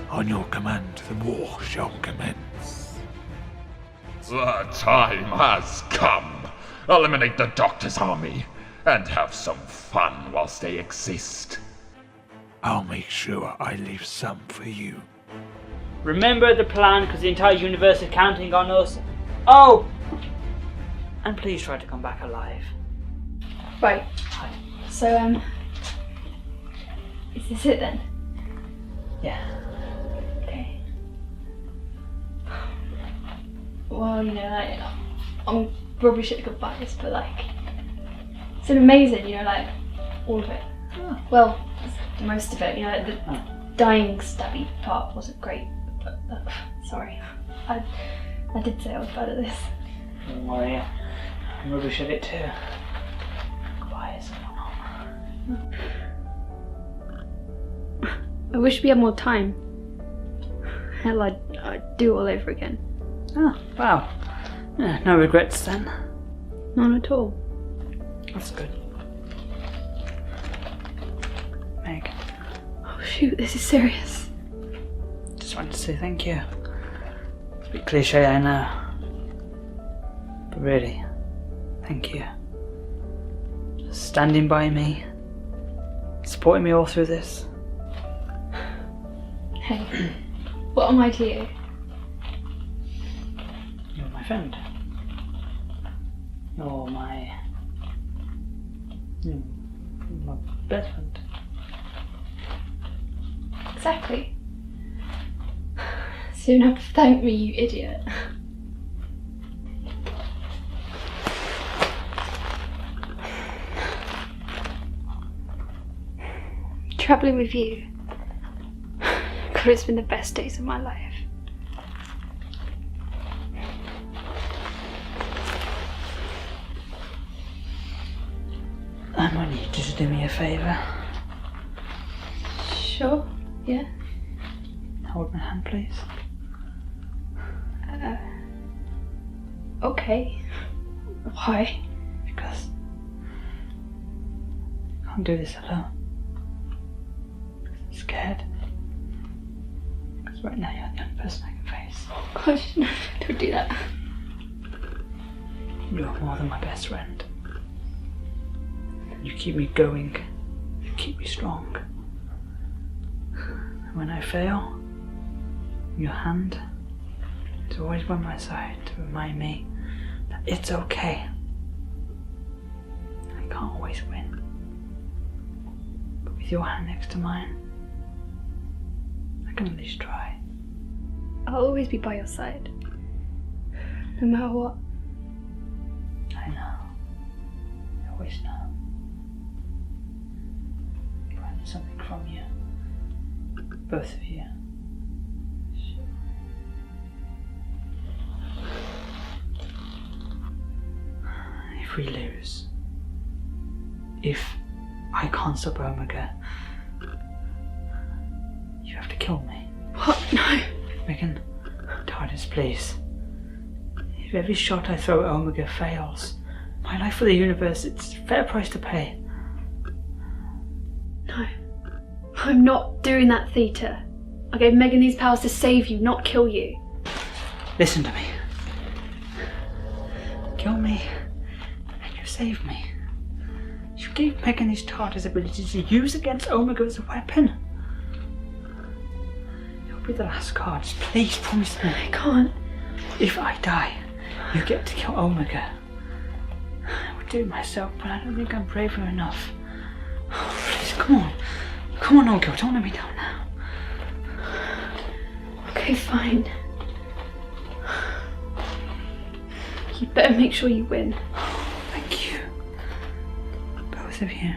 On your command, the war shall commence. The time has come. Eliminate the Doctor's army, and have some fun whilst they exist. I'll make sure I leave some for you. Remember the plan, because the entire universe is counting on us. Oh! And please try to come back alive. Right. So, is this it then? Yeah. Okay. Well, you know, like, I'm rubbish at goodbyes, but like, it's amazing, you know, like, all of it. Oh. Well, most of it, you know, like the dying stabby part wasn't great, but sorry. I did say I was bad at this. Don't worry, I'm rubbish at it too. Goodbyes. I wish we had more time. Hell, I'd do it all over again. Oh, wow. Yeah, no regrets then? None at all. That's good. Meg. Oh shoot, this is serious. Just wanted to say thank you. It's a bit cliche, I know. But really, thank you. Just standing by me, supporting me all through this. Hey, what am I to you? You're my friend. You're my best friend. Exactly. So you don't have to thank me, you idiot. Travelling with you. God, it's been the best days of my life. I might need you to do me a favour. Sure, yeah. Hold my hand, please. Okay. Why? Because I can't do this alone. Because I'm scared. Because right now you're the only person I can face. Oh gosh, no, don't do that. You're more than my best friend. You keep me going. You keep me strong. And when I fail, your hand is always by my side to remind me that it's okay. I can't always win. But with your hand next to mine, I can at least try. I'll always be by your side. No matter what. I know. I always know. If I need something from you, both of you. If we lose, if I can't stop Omega, you have to kill me. What? No. Megan, TARDIS, please. If every shot I throw at Omega fails, my life for the universe, it's a fair price to pay. No. I'm not doing that, Theta. I gave Megan these powers to save you, not kill you. Listen to me. Kill me, and you save me. You gave Megan these TARDIS abilities to use against Omega as a weapon. You'll be the last cards. Please promise me. I can't. If I die, you get to kill Omega. I would do it myself, but I don't think I'm braver enough. Oh, please, come on. Come on, Olga, don't let me down now. Okay, fine. You better make sure you win. Thank you. Both of you.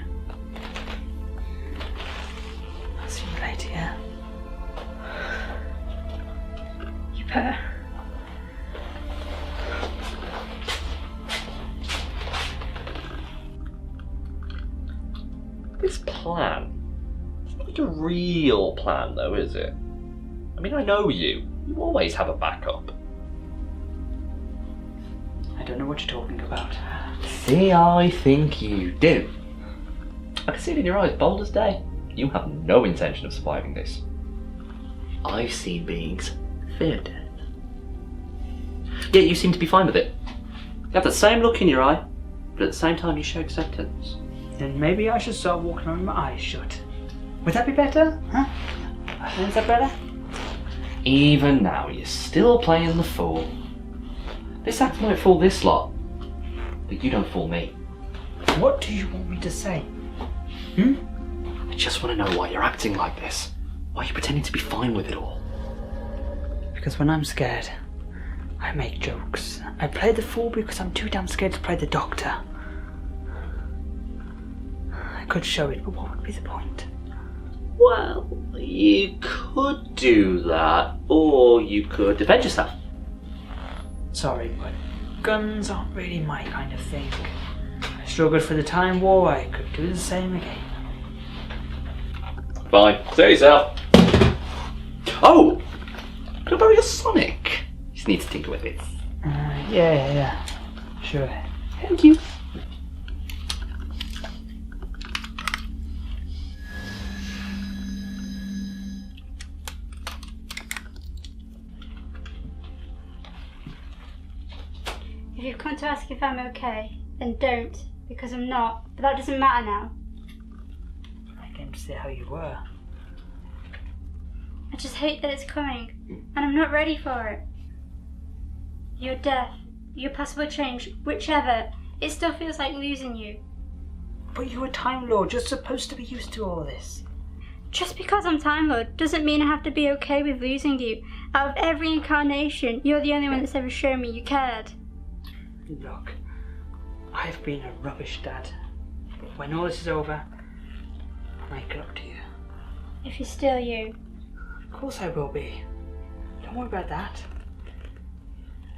I'll see you later, yeah? You better. This plan, it's not a real plan though, is it? I mean, I know you. You always have a backup. I don't know what you're talking about. See, I think you do. I can see it in your eyes, bold as day. You have no intention of surviving this. I've seen beings fear death. Yet you seem to be fine with it. You have that same look in your eye, but at the same time you show acceptance. Then maybe I should start walking around with my eyes shut. Would that be better? Huh? Is that better? Even now, you're still playing the fool. This act might fool this lot, but you don't fool me. What do you want me to say? I just want to know why you're acting like this. Why are you pretending to be fine with it all? Because when I'm scared, I make jokes. I play the fool because I'm too damn scared to play the doctor. I could show it, but what would be the point? Well, you could do that, or you could defend yourself. Sorry, but guns aren't really my kind of thing. I struggled for the Time War, I could do the same again. Fine, say yourself. Oh! Could I borrow your Sonic? You just need to tinker with it. Yeah. Sure. Thank you. If you've come to ask if I'm okay, then don't, because I'm not. But that doesn't matter now. I came to see how you were. I just hate that it's coming, and I'm not ready for it. Your death, your possible change, whichever, It still feels like losing you. But you're a Time Lord, you're supposed to be used to all this. Just because I'm Time Lord doesn't mean I have to be okay with losing you. Out of every incarnation, you're the only one that's ever shown me you cared. Look, I've been a rubbish dad. But when all this is over, I'll make it up to you. If you're still you. Of course I will be. Don't worry about that.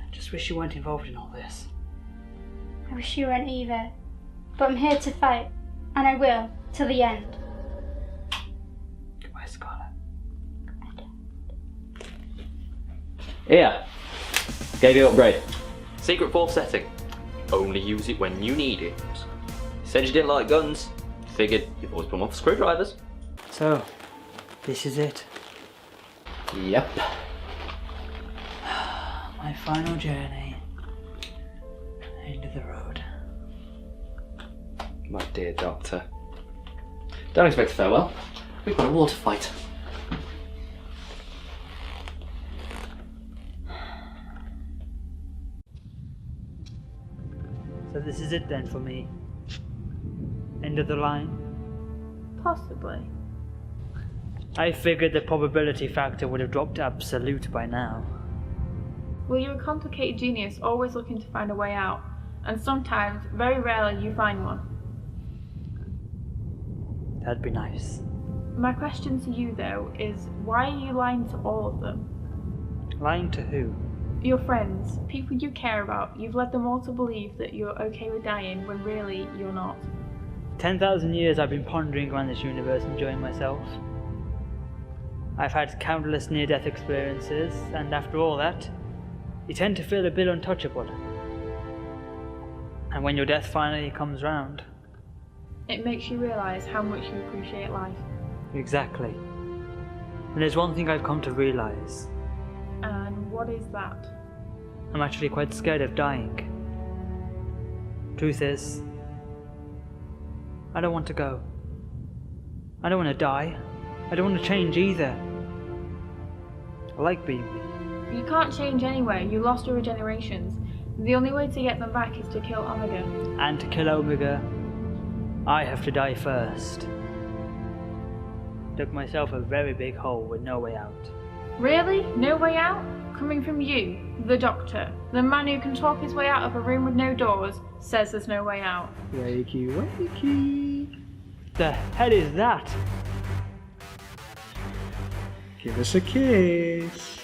I just wish you weren't involved in all this. I wish you weren't either. But I'm here to fight, and I will, till the end. Goodbye, Scarlett. Here. Gave you upgrade. Secret fourth setting. Only use it when you need it. You said you didn't like guns. Figured you've always put them off screwdrivers. So, this is it. Yep. My final journey. End of the road. My dear Doctor. Don't expect a farewell. We've got a war to fight. So this is it then for me. End of the line. Possibly. I figured the probability factor would have dropped to absolute by now. Well, you're a complicated genius, always looking to find a way out. And sometimes, very rarely, you find one. That'd be nice. My question to you, though, is why are you lying to all of them? Lying to who? Your friends, people you care about. You've led them all to believe that you're okay with dying when really you're not. 10,000 years I've been pondering around this universe, enjoying myself. I've had countless near-death experiences, and after all that, you tend to feel a bit untouchable. And when your death finally comes round... It makes you realise how much you appreciate life. Exactly. And there's one thing I've come to realise. And what is that? I'm actually quite scared of dying. Truth is, I don't want to go. I don't want to die. I don't want to change either. I like being me. You can't change anyway. You lost your regenerations. The only way to get them back is to kill Omega. And to kill Omega, I have to die first. Dug myself a very big hole with no way out. Really? No way out? Coming from you, the Doctor, the man who can talk his way out of a room with no doors, says there's no way out. Wakey, wakey. The hell is that? Give us a kiss.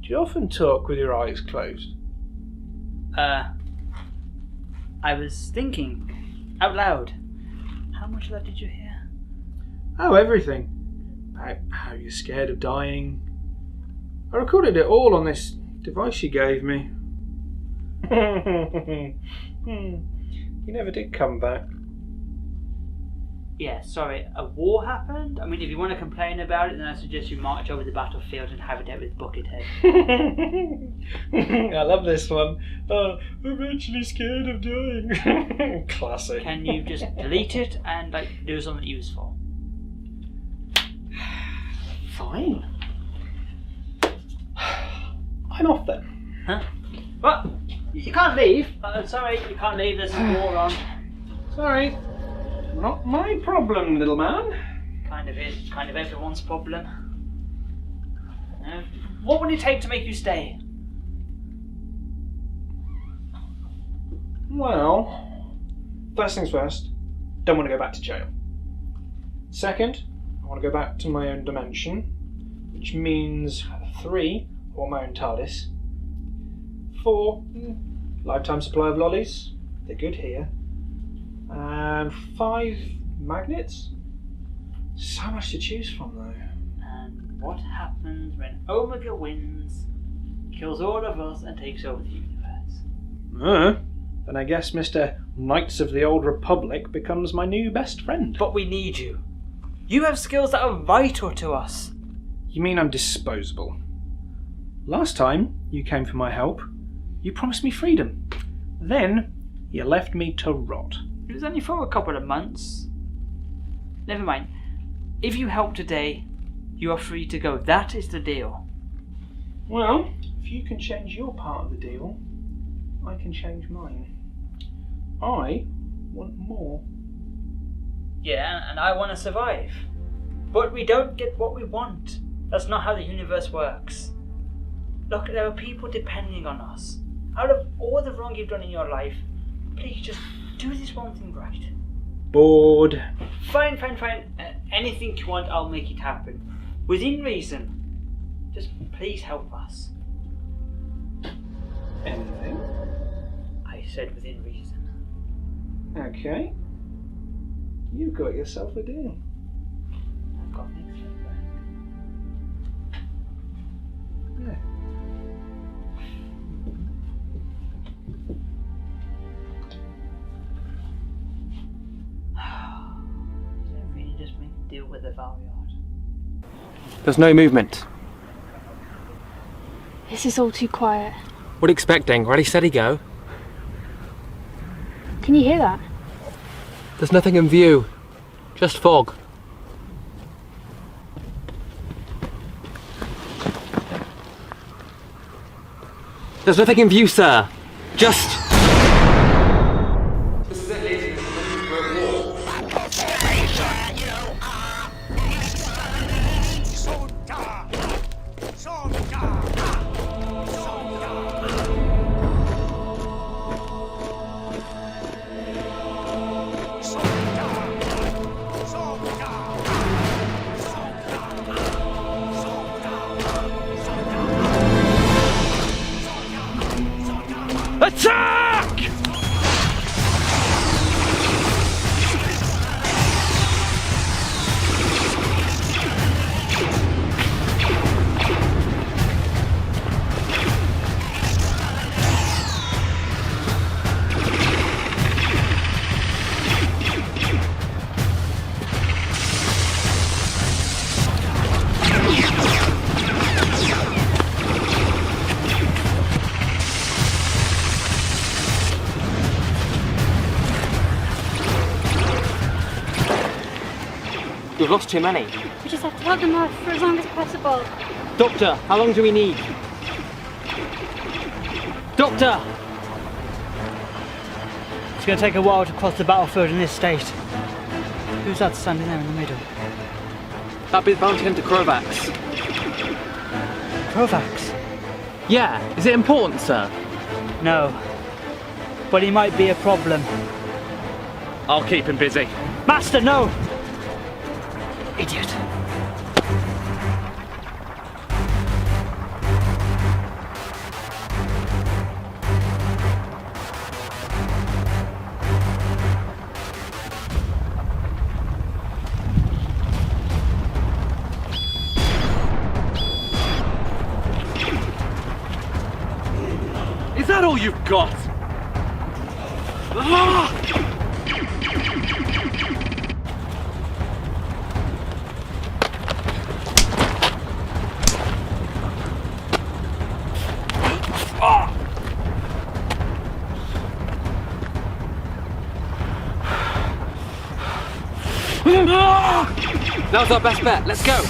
Do you often talk with your eyes closed? I was thinking out loud. How much of that did you hear? Oh, everything. About how you're scared of dying. I recorded it all on this device you gave me. You never did come back. Yeah, sorry, a war happened? I mean, if you want to complain about it, then I suggest you march over the battlefield and have it out with Buckethead. I love this one. I'm actually scared of dying. Classic. Can you just delete it and do something useful? Fine. I'm off then. Huh? What? You can't leave. Sorry, you can't leave. There's a war on. Sorry. Not my problem, little man. Kind of is. Kind of everyone's problem. What would it take to make you stay? Well, first things first, don't want to go back to jail. Second, I want to go back to my own dimension, which means 3, I want my own TARDIS. 4, lifetime supply of lollies, they're good here. And 5, magnets? So much to choose from though. And what happens when Omega wins, kills all of us and takes over the universe? Then I guess Mr. Knights of the Old Republic becomes my new best friend. But we need you. You have skills that are vital to us. You mean I'm disposable? Last time you came for my help, you promised me freedom. Then you left me to rot. It was only for a couple of months. Never mind. If you help today, you are free to go. That is the deal. Well, if you can change your part of the deal, I can change mine. I want more. Yeah, and I want to survive. But we don't get what we want. That's not how the universe works. Look, there are people depending on us. Out of all the wrong you've done in your life, please just do this one thing right. Bored. Fine. Anything you want, I'll make it happen. Within reason. Just please help us. Anything? I said within reason. Okay. You've got yourself a deal. I've got things like that. Yeah. Don't really just make a deal with the Valyard. There's no movement. This is all too quiet. What are you expecting? Ready, steady, go. Can you hear that? There's nothing in view. Just fog. There's nothing in view, sir. Just... This is it, ladies. We're at war. Attack! We've lost too many. We just have to hold them off for as long as possible. Doctor, how long do we need? Doctor! It's going to take a while to cross the battlefield in this state. Who's that standing there in the middle? That'd be the bounty hunter Krovax. Krovax? Yeah, is it important, sir? No. But he might be a problem. I'll keep him busy. Master, no! Idiot. Is that all you've got? Ah! Now's our best bet. Let's go.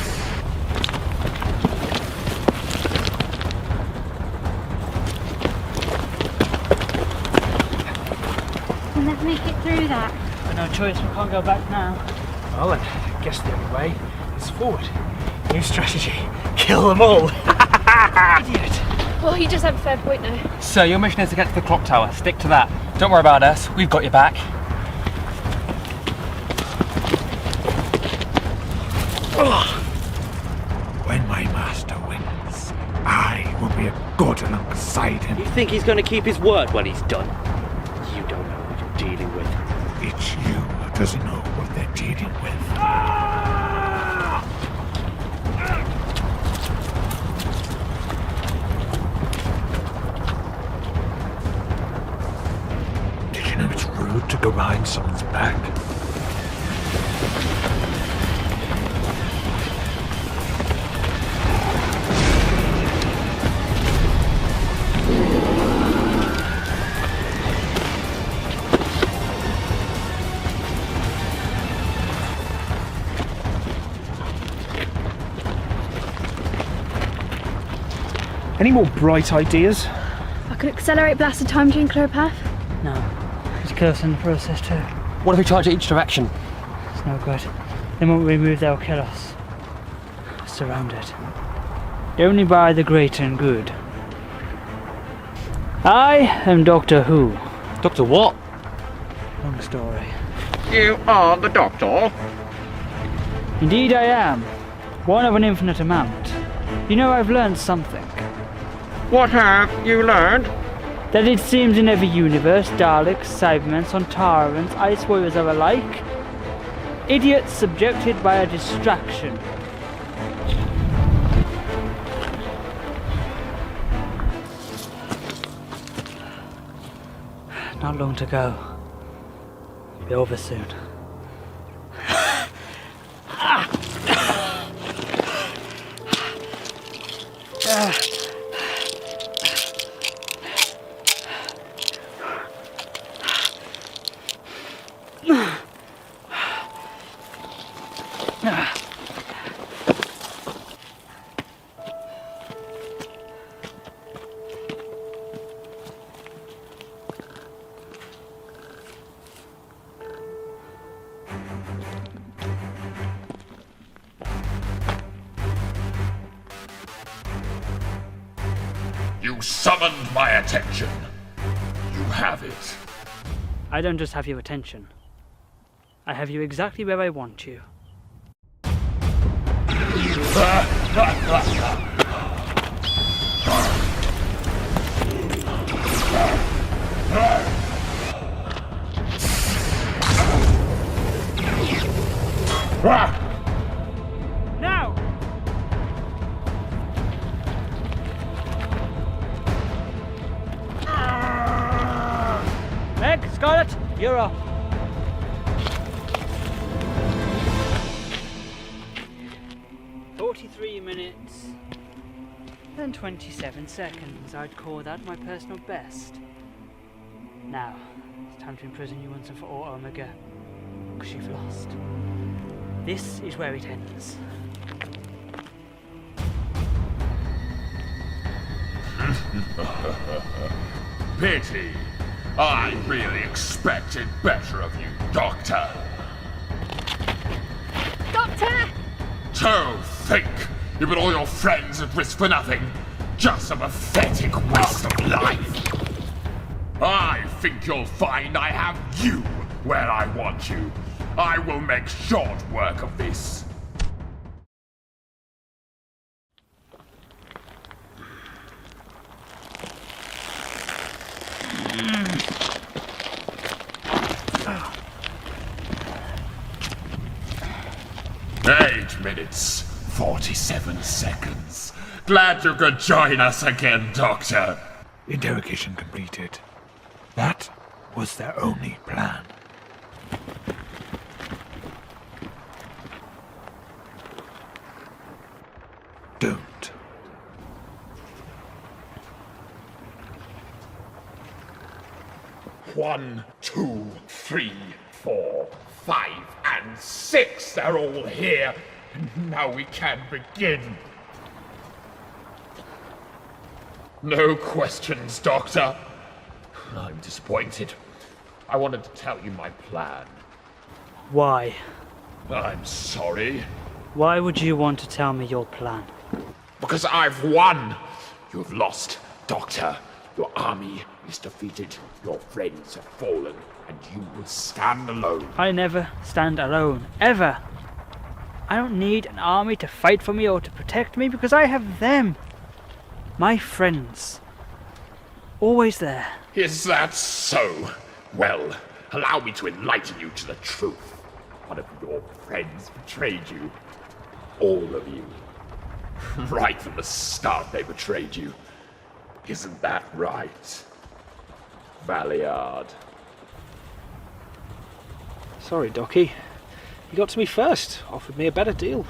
We'll never make it through that. No choice, we can't go back now. Well then, I guess the only way is forward. New strategy. Kill them all. Idiot. Well, you just have a fair point now. So your mission is to get to the clock tower. Stick to that. Don't worry about us. We've got your back. When my master wins, I will be a god alongside him. You think he's going to keep his word when he's done? You don't know what you're dealing with. It's you who doesn't know what they're dealing with. Did you know it's rude to go behind someone's back? Any more bright ideas? I could accelerate blaster time to clear a path. No. It's kill us in the process too. What if we charge at each direction? It's no good. Then when we move, they'll kill us. Surrounded. Only by the great and good. I am Doctor Who. Doctor what? Long story. You are the Doctor? Indeed I am. One of an infinite amount. You know, I've learned something. What have you learned? That it seems in every universe, Daleks, Cybermen, Sontarans, Ice Warriors are alike. Idiots subjected by a distraction. Not long to go. It'll be over soon. You summoned my attention. You have it. I don't just have your attention. I have you exactly where I want you. Now! Meg, Scarlett, you're off. .43 and 27 seconds. I'd call that my personal best. Now, it's time to imprison you once and for all, Omega. Because you've lost. This is where it ends. Pity. I really expected better of you, Doctor. Doctor! To think you put all your friends at risk for nothing. Just a pathetic waste of life. I think you'll find I have you where I want you. I will make short work of this. Eight minutes, 47 seconds. Glad you could join us again, Doctor. Interrogation completed. That was their only plan. Don't. One, two, three, 4, 5, and 6. They're all here. And now we can begin. No questions, Doctor. I'm disappointed. I wanted to tell you my plan. Why? I'm sorry. Why would you want to tell me your plan? Because I've won. You've lost, Doctor. Your army is defeated. Your friends have fallen. And you will stand alone. I never stand alone. Ever. I don't need an army to fight for me or to protect me because I have them. My friends. Always there. Is that so? Well, allow me to enlighten you to the truth. One of your friends betrayed you. All of you. Right from the start they betrayed you. Isn't that right? Valliard. Sorry, Docky. You got to me first. Offered me a better deal.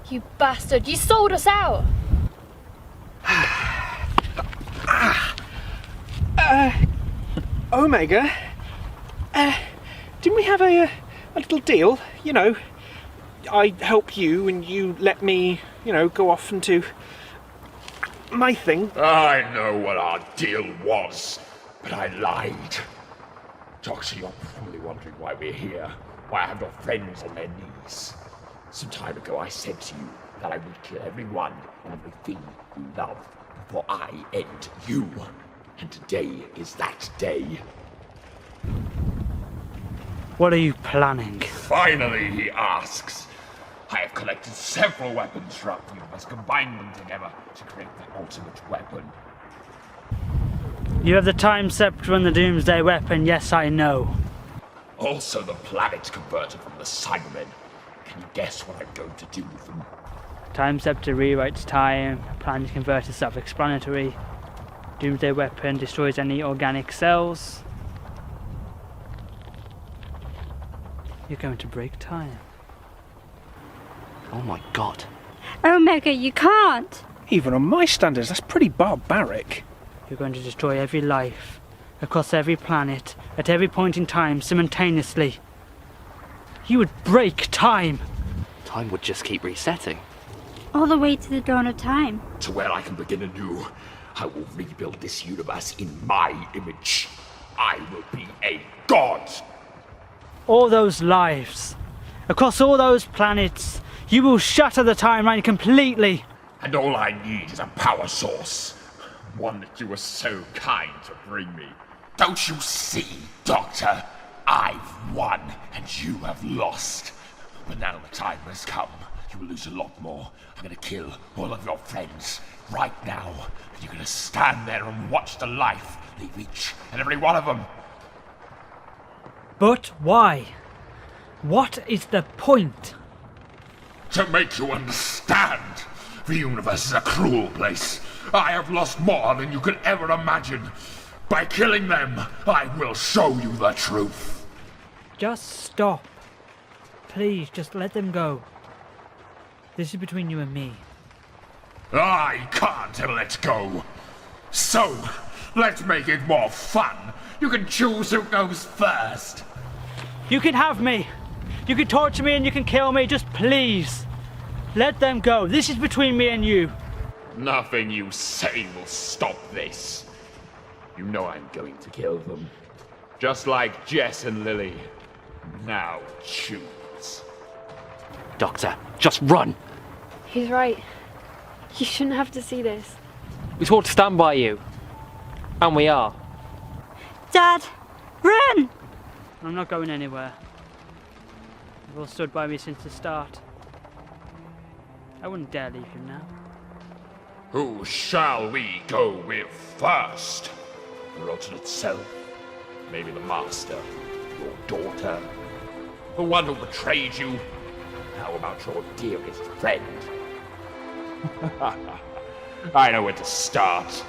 You bastard! You sold us out! Omega? Didn't we have a little deal? You know, I help you and you let me, go off into my thing. I know what our deal was, but I lied. Doctor, you're probably wondering why we're here, why I have your friends on their knees. Some time ago I said to you that I would kill everyone and everything you love before I end you. And today is that day. What are you planning? Finally, he asks. I have collected several weapons throughout the universe, combined them together to create the ultimate weapon. You have the time scepter and the doomsday weapon, yes I know. Also the planet converted from the Cybermen. Can you guess what I'm going to do with them? Time scepter rewrites time, planet converter self-explanatory. Doomsday weapon destroys any organic cells. You're going to break time. Oh my god. Omega, you can't! Even on my standards, that's pretty barbaric. You're going to destroy every life, across every planet, at every point in time, simultaneously. You would break time! Time would just keep resetting. All the way to the dawn of time. To where I can begin anew. I will rebuild this universe in my image. I will be a god! All those lives, across all those planets, you will shatter the timeline completely. And all I need is a power source. One that you were so kind to bring me. Don't you see, Doctor? I've won and you have lost. But now the time has come. You will lose a lot more. I'm gonna kill all of your friends right now. And you're gonna stand there and watch the life leave each and every one of them. But why? What is the point? To make you understand. The universe is a cruel place. I have lost more than you could ever imagine. By killing them, I will show you the truth. Just stop. Please, just let them go. This is between you and me. I can't let go. So, let's make it more fun. You can choose who goes first. You can have me. You can torture me and you can kill me. Just please. Let them go. This is between me and you. Nothing you say will stop this. You know I'm going to kill them. Just like Jess and Lily. Now choose. Doctor, just run! He's right. You shouldn't have to see this. We swore to stand by you. And we are. Dad, run! I'm not going anywhere. You've all stood by me since the start. I wouldn't dare leave you now. Who shall we go with first? Your alternate self? Maybe the master? Your daughter? The one who betrayed you? How about your dearest friend? I know where to start.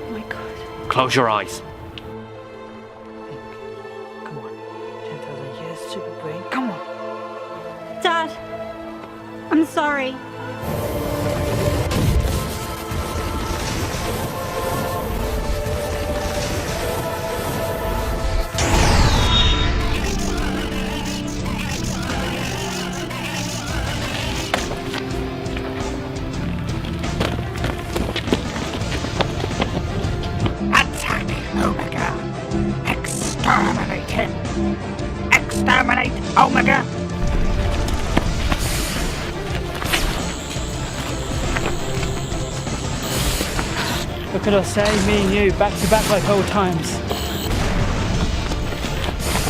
Oh my god. Close your eyes. Come on. 10,000 years, super brain. Come on. Dad, I'm sorry. Exterminate Omega! Look at us, say, me and you, back to back like old times.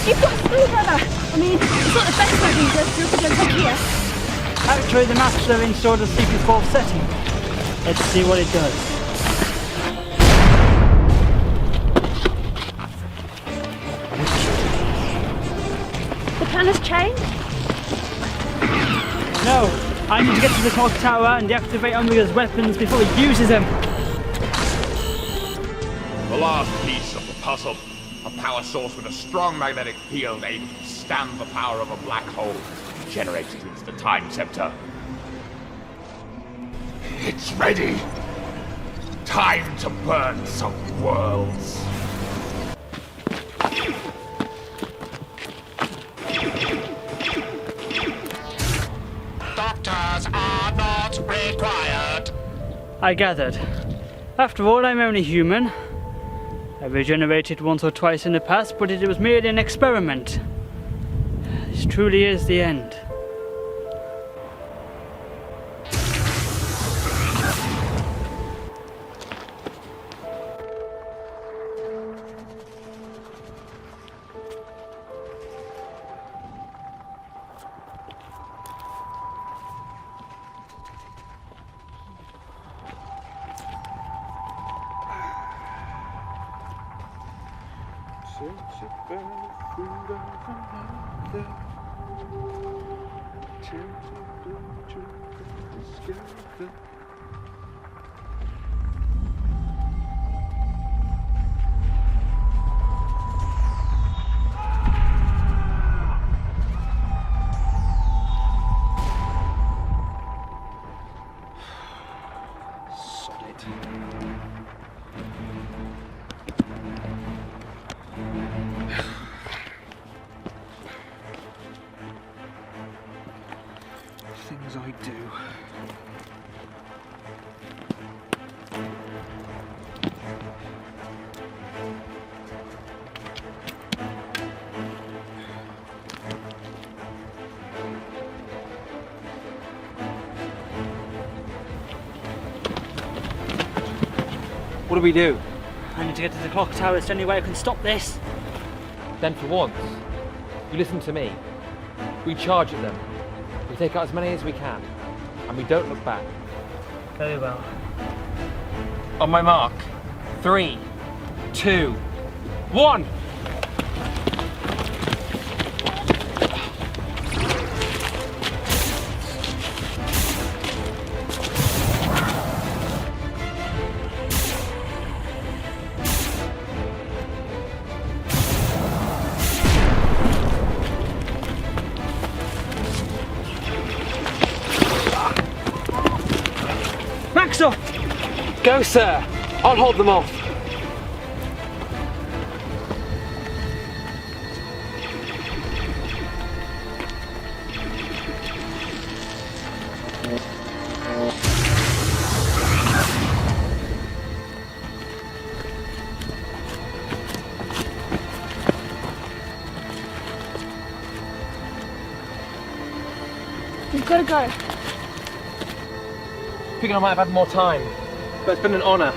You've got a screwdriver! I mean, it's not the best weapon to go take here. Actually, the master installed a secret fourth setting. Let's see what it does. The plan has changed? No, I need to get to the clock tower and deactivate Omega's weapons before he uses them. The last piece of the puzzle. A power source with a strong magnetic field able to withstand the power of a black hole generated into the time scepter. It's ready. Time to burn some worlds. I gathered. After all, I'm only human. I regenerated once or twice in the past, but it was merely an experiment. This truly is the end. Things I do. What do we do? I need to get to the clock tower. It's the only way I can stop this. Then for once, you listen to me. We charge at them. We take out as many as we can, and we don't look back. Very well. On my mark. 3, 2, 1! Maxo! Go, sir! I'll hold them off. We've got to go. Thinking I might have had more time, but it's been an honour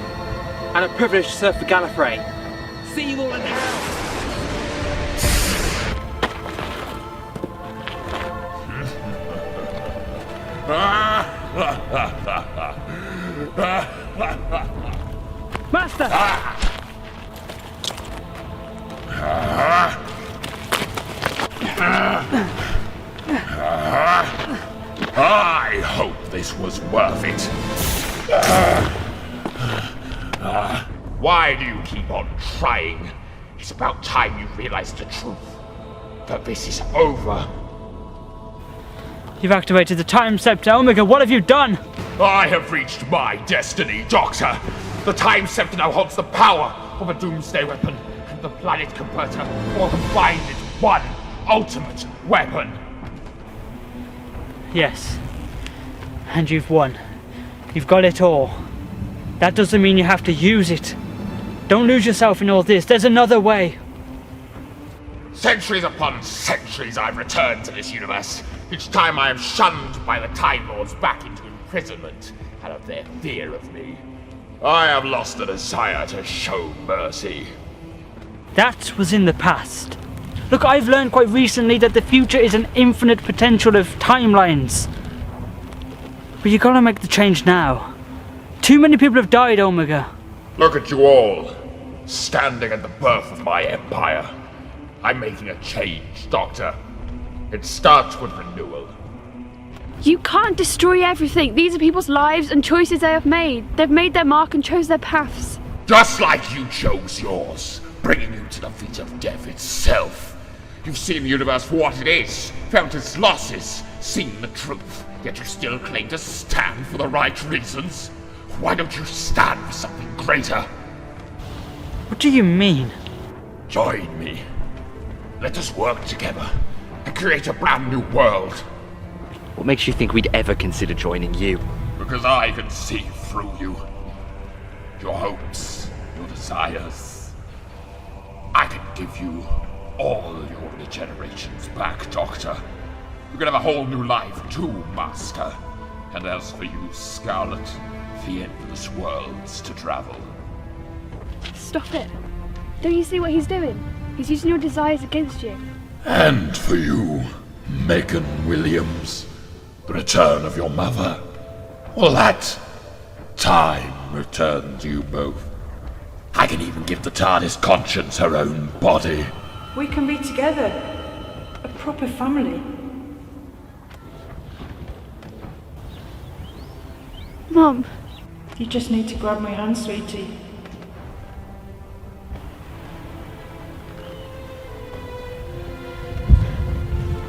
and a privilege to serve for Gallifrey. See you all in hell! Master! I hope this was worth it. Why do you keep on trying? It's about time you realize the truth. That this is over. You've activated the time scepter. Omega, what have you done? I have reached my destiny, Doctor. The time scepter now holds the power of a doomsday weapon and the planet converter, all combined into one ultimate weapon. Yes. And you've won. You've got it all. That doesn't mean you have to use it. Don't lose yourself in all this. There's another way. Centuries upon centuries I've returned to this universe. Each time I am shunned by the Time Lords back into imprisonment out of their fear of me. I have lost the desire to show mercy. That was in the past. Look, I've learned quite recently that the future is an infinite potential of timelines. But you gotta make the change now. Too many people have died, Omega. Look at you all, standing at the birth of my empire. I'm making a change, Doctor. It starts with renewal. You can't destroy everything. These are people's lives and choices they have made. They've made their mark and chose their paths. Just like you chose yours, bringing you to the feet of death itself. You've seen the universe for what it is, felt its losses, seen the truth, yet you still claim to stand for the right reasons. Why don't you stand for something greater? What do you mean? Join me. Let us work together and create a brand new world. What makes you think we'd ever consider joining you? because I can see through you. Your hopes, your desires. I can give you all your regenerations back, Doctor. You can have a whole new life too, Master. And as for you, Scarlett, the endless worlds to travel. Stop it. Don't you see what he's doing? He's using your desires against you. And for you, Megan Williams, the return of your mother. Well, that time returns you both. I can even give the TARDIS conscience her own body. We can be together. A proper family. Mum. You just need to grab my hand, sweetie.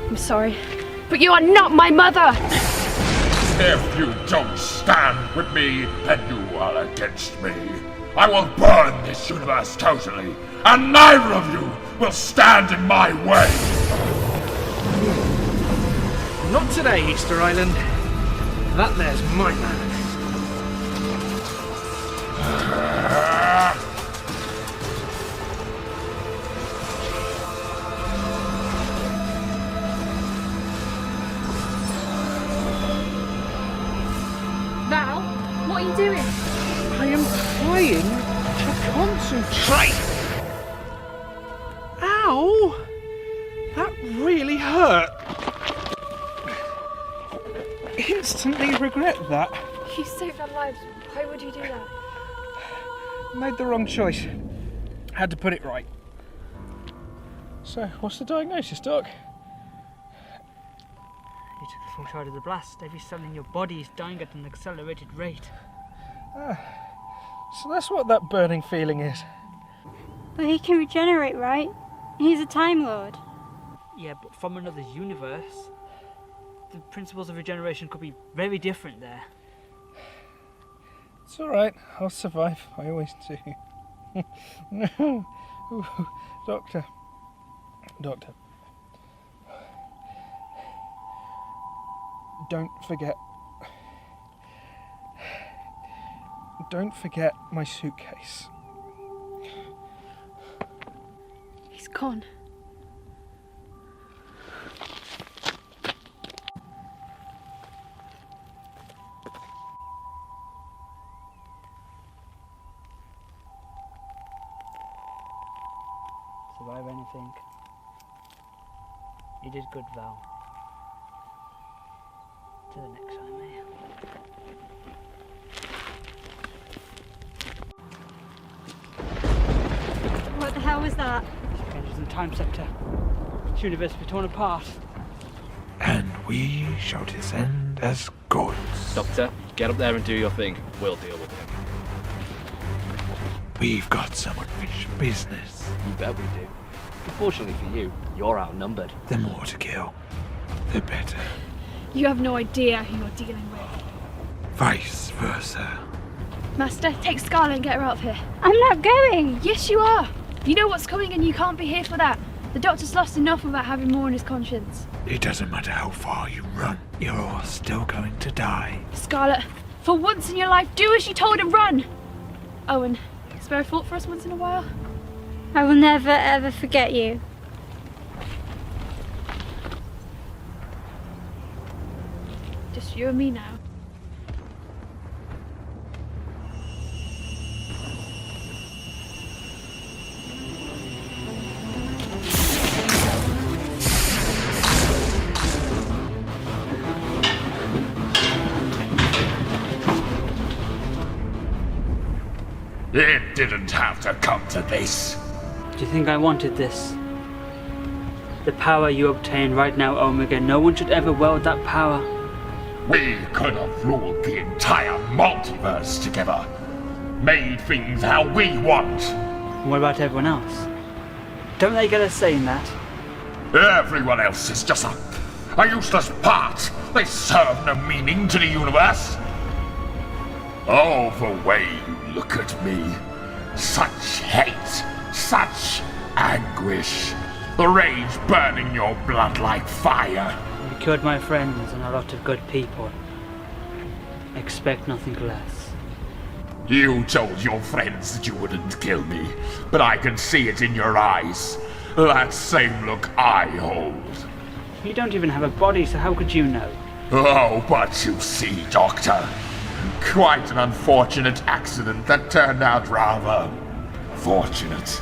I'm sorry, but you are not my mother! If you don't stand with me, then you are against me. I will burn this universe totally, and neither of you will stand in my way. Not today, Easter Island. That there's my man. Val, what are you doing? I am trying to concentrate. Ow! That really hurt. Instantly regret that. You saved our lives. Why would you do that? Made the wrong choice. Had to put it right. So, what's the diagnosis, Doc? You took the full charge of the blast. Every cell in your body is dying at an accelerated rate. So that's what that burning feeling is. But he can regenerate, right? He's a Time Lord. Yeah, but from another universe. The principles of regeneration could be very different there. It's alright, I'll survive. I always do. Ooh, Doctor. Don't forget my suitcase. He's gone. Survive anything. You did good, Val. To the next time, eh? What the hell was that? Changes in the time sector. This universe will be torn apart. And we shall descend as gods. Doctor, get up there and do your thing. We'll deal with him. We've got some unfinished business. You bet we do. Unfortunately for you, you're outnumbered. The more to kill, the better. You have no idea who you're dealing with. Vice versa. Master, take Scarlett and get her out of here. I'm not going! Yes, you are! You know what's coming and you can't be here for that. The Doctor's lost enough without having more on his conscience. It doesn't matter how far you run, you're all still going to die. Scarlett, for once in your life, do as you're told and run! Owen, spare a thought for us once in a while? I will never ever forget you. Just you and me now. It didn't have to come to this. Do you think I wanted this? The power you obtain right now, Omega, no one should ever wield that power. We could have ruled the entire multiverse together. Made things how we want. What about everyone else? Don't they get a say in that? Everyone else is just a useless part. They serve no meaning to the universe. Oh, the way you look at me. Such hate, such anguish. The rage burning your blood like fire. You killed my friends and a lot of good people. Expect nothing less. You told your friends that you wouldn't kill me, but I can see it in your eyes. That same look I hold. You don't even have a body, so how could you know? Oh, but you see, Doctor. Quite an unfortunate accident that turned out rather fortunate.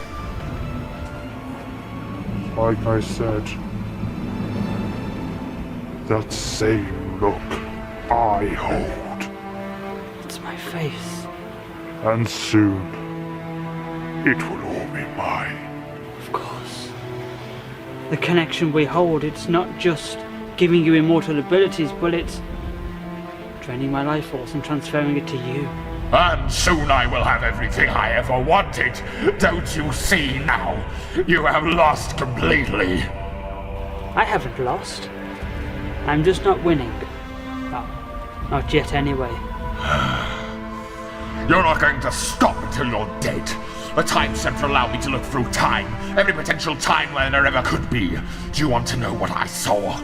Like I said, that same look I hold. It's my face. And soon, it will all be mine. Of course. The connection we hold, it's not just giving you immortal abilities, but it's draining my life force and transferring it to you. And soon I will have everything I ever wanted. Don't you see now? You have lost completely. I haven't lost. I'm just not winning. Well, not yet anyway. You're not going to stop until you're dead. The time center allowed me to look through time. Every potential timeline there ever could be. Do you want to know what I saw?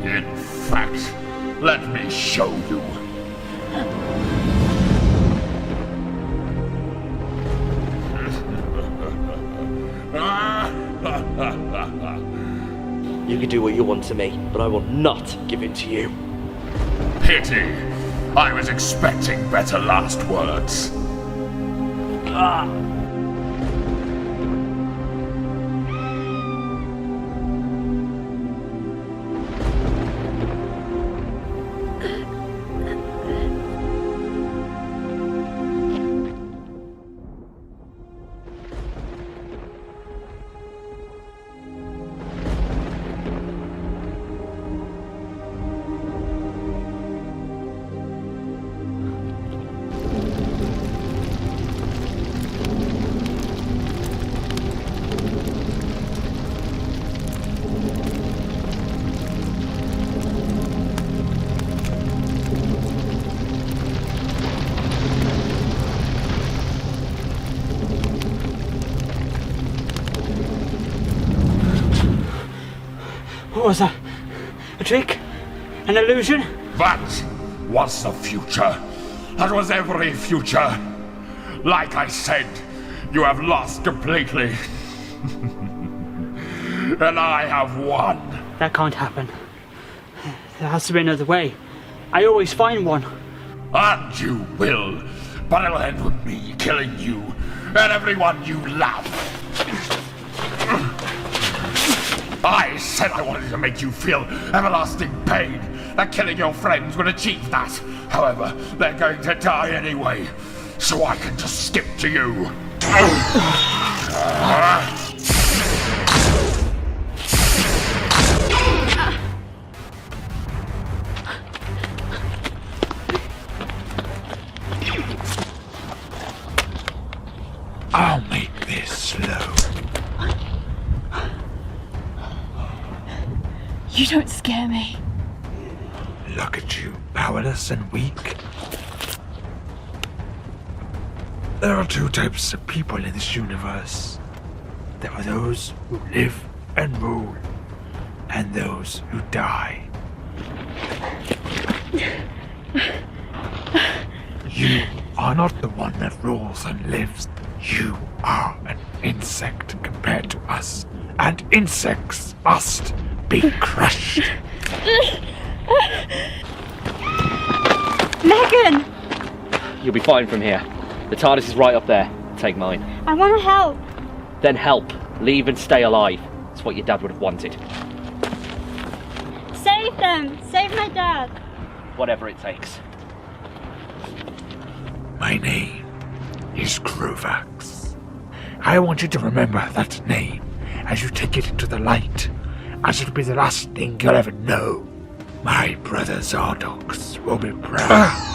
In fact, let me show you. You can do what you want to me, but I will not give in to you. Pity. I was expecting better last words. What was that? A trick? An illusion? That was the future. That was every future. Like I said, you have lost completely. And I have won. That can't happen. There has to be another way. I always find one. And you will. But it'll end with me killing you and everyone you love. I said I wanted to make you feel everlasting pain. That killing your friends would achieve that. However, they're going to die anyway. So I can just skip to you. I'll make this slow. You don't scare me. Look at you, powerless and weak. There are two types of people in this universe. There are those who live and rule, and those who die. You are not the one that rules and lives. You are an insect compared to us, and insects must be crushed. Megan! You'll be fine from here. The TARDIS is right up there. Take mine. I want to help. Then help. Leave and stay alive. It's what your dad would have wanted. Save them! Save my dad! Whatever it takes. My name is Kruvax. I want you to remember that name as you take it into the light, as it'll be the last thing you'll ever know. My brother Zardox will be proud.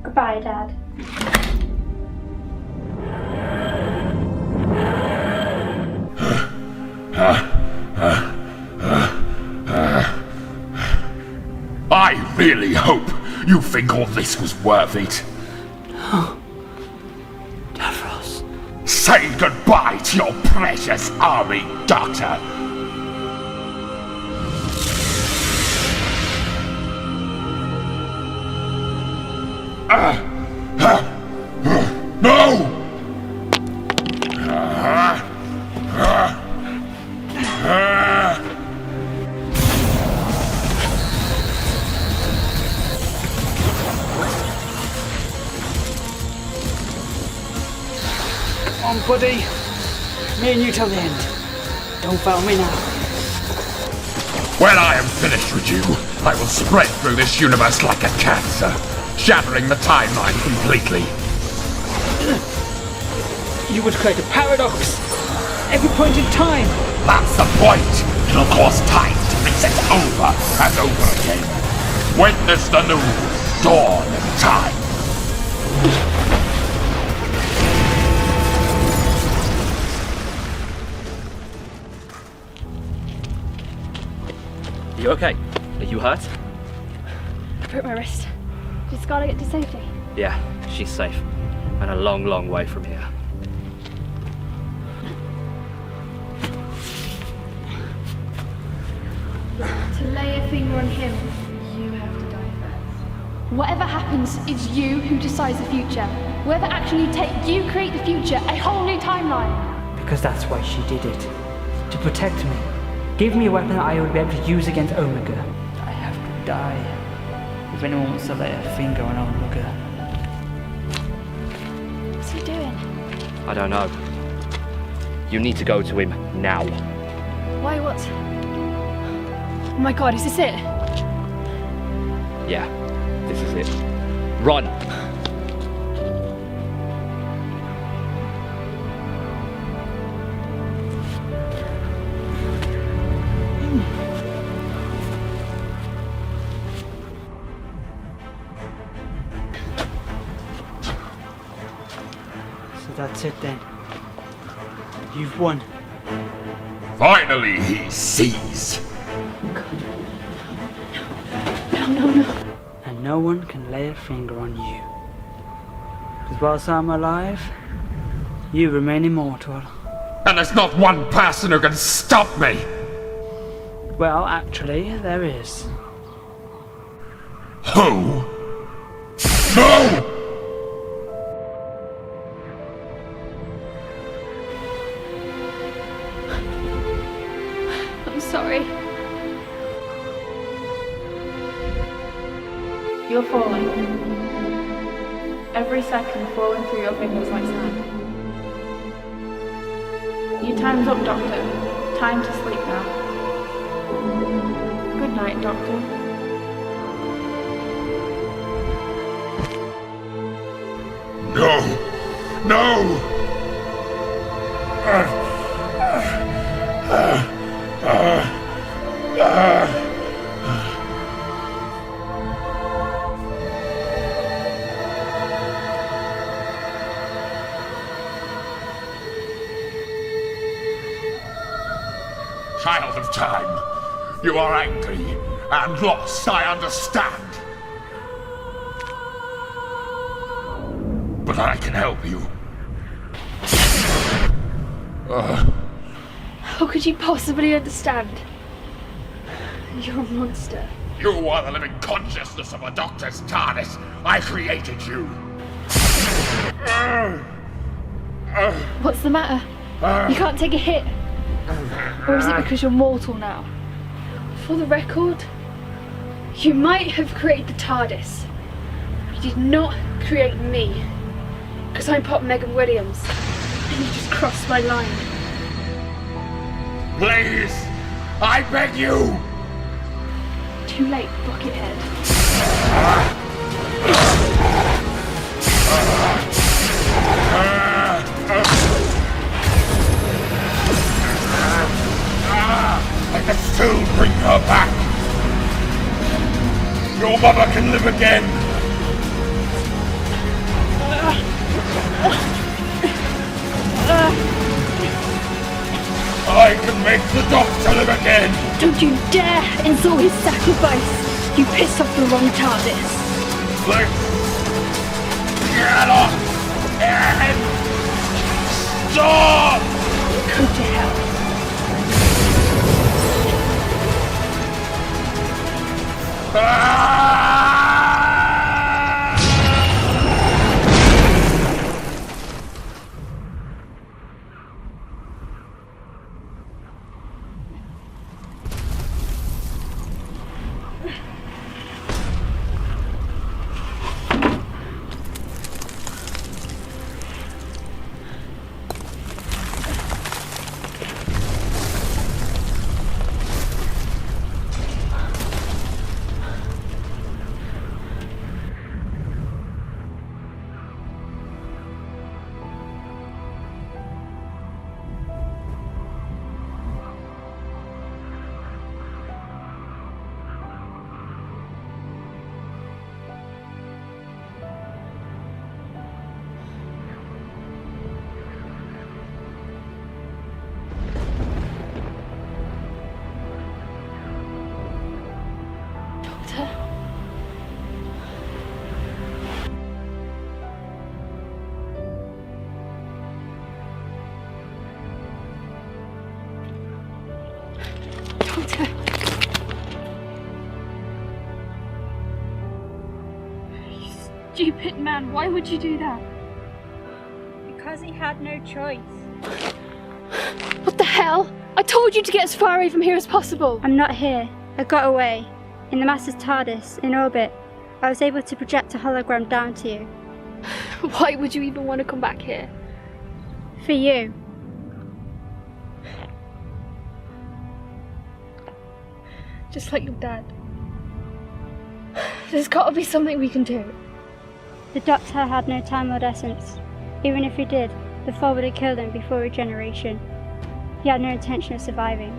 Goodbye, Dad. I really hope You think all this was worth it? No. Davros. Say goodbye to your precious army, Doctor! No! Come on, buddy. Me and you till the end. Don't fail me now. When I am finished with you, I will spread through this universe like a cancer, shattering the timeline completely. You would create a paradox. Every point in time. That's the point. It'll cause time to reset over and over again. Witness the new dawn of time. Are you okay? Are you hurt? I broke my wrist. Did Scarlett get to safety? Yeah, she's safe. And a long, long way from here. To lay a finger on him, you have to die first. Whatever happens, it's you who decides the future. Whatever action you take, you create the future, a whole new timeline. Because that's why she did it. To protect me. Give me a weapon that I would be able to use against Omega. I have to die. If anyone wants to lay a finger on Omega. What's he doing? I don't know. You need to go to him now. Why, what? Oh my god, is this it? Yeah, this is it. Run! So that's it then. You've won. Finally he sees. No. And no one can lay a finger on you. Because whilst I'm alive, you remain immortal. And there's not one person who can stop me! Well, actually, there is. Who? No! I'm sorry. You're falling. Every second falling through your fingers like sand. Your time's up, Doctor. Time to sleep now. Good night, Doctor. No! No! Child of time, you are angry and lost, I understand. But I can help you. How could you possibly understand? You're a monster. You are the living consciousness of a Doctor's TARDIS. I created you. What's the matter? You can't take a hit. Or is it because you're mortal now? For the record, you might have created the TARDIS. You did not create me. Because I'm Pop Megan Williams. And you just crossed my line. Please! I beg you! Too late, Buckethead. I can still bring her back! Your mother can live again! I can make the Doctor live again! Don't you dare insult his sacrifice! You pissed off the wrong TARDIS! Let's get off and stop! Go to hell. Stupid man, why would you do that? Because he had no choice. What the hell? I told you to get as far away from here as possible. I'm not here. I got away. In the Master's TARDIS, in orbit. I was able to project a hologram down to you. Why would you even want to come back here? For you. Just like your dad. There's gotta be something we can do. The Doctor had no Time Lord essence. Even if he did, the Fall would have killed him before regeneration. He had no intention of surviving.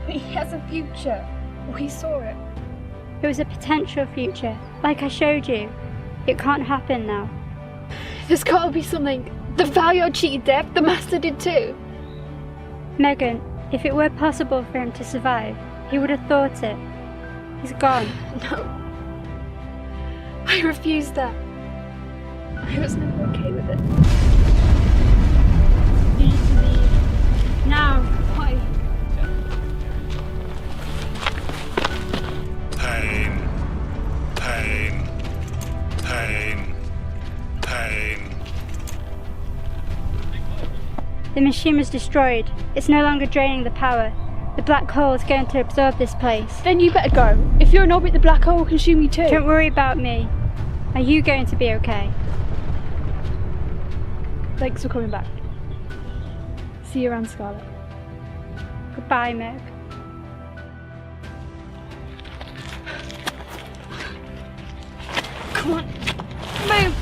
But he has a future. We saw it. It was a potential future, like I showed you. It can't happen now. There's gotta be something. The Valyard cheated death, the Master did too. Megan, if it were possible for him to survive, he would have thought it. He's gone. No. I refused that. I was never okay with it. You need to leave. Now. Why? Pain. Pain. Pain. Pain. The machine was destroyed. It's no longer draining the power. The black hole is going to absorb this place. Then you better go. If you're in orbit, the black hole will consume you too. Don't worry about me. Are you going to be okay? Thanks for coming back. See you around, Scarlett. Goodbye, Meg. Come on, move!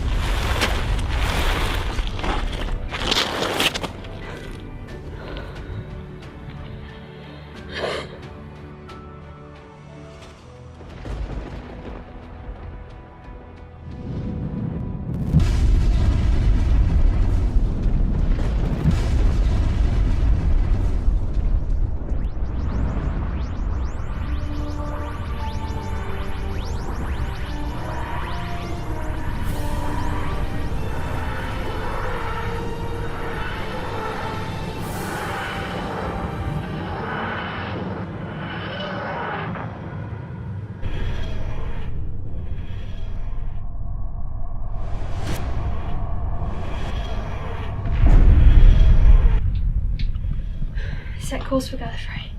Set course for Gallifrey.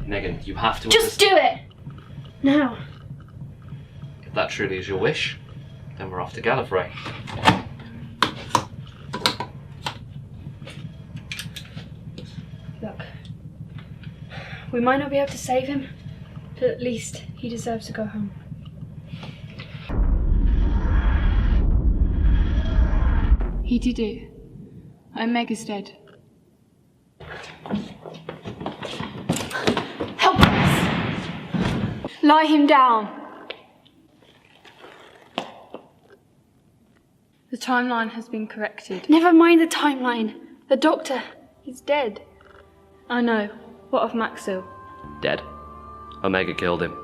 Megan, you have to Just do it! Now. If that truly is your wish, then we're off to Gallifrey. Look. We might not be able to save him, but at least he deserves to go home. He did it. Omega's dead. Help us! Lie him down! The timeline has been corrected. Never mind the timeline. The Doctor, he's dead. I know. What of Maxwell? Dead. Omega killed him.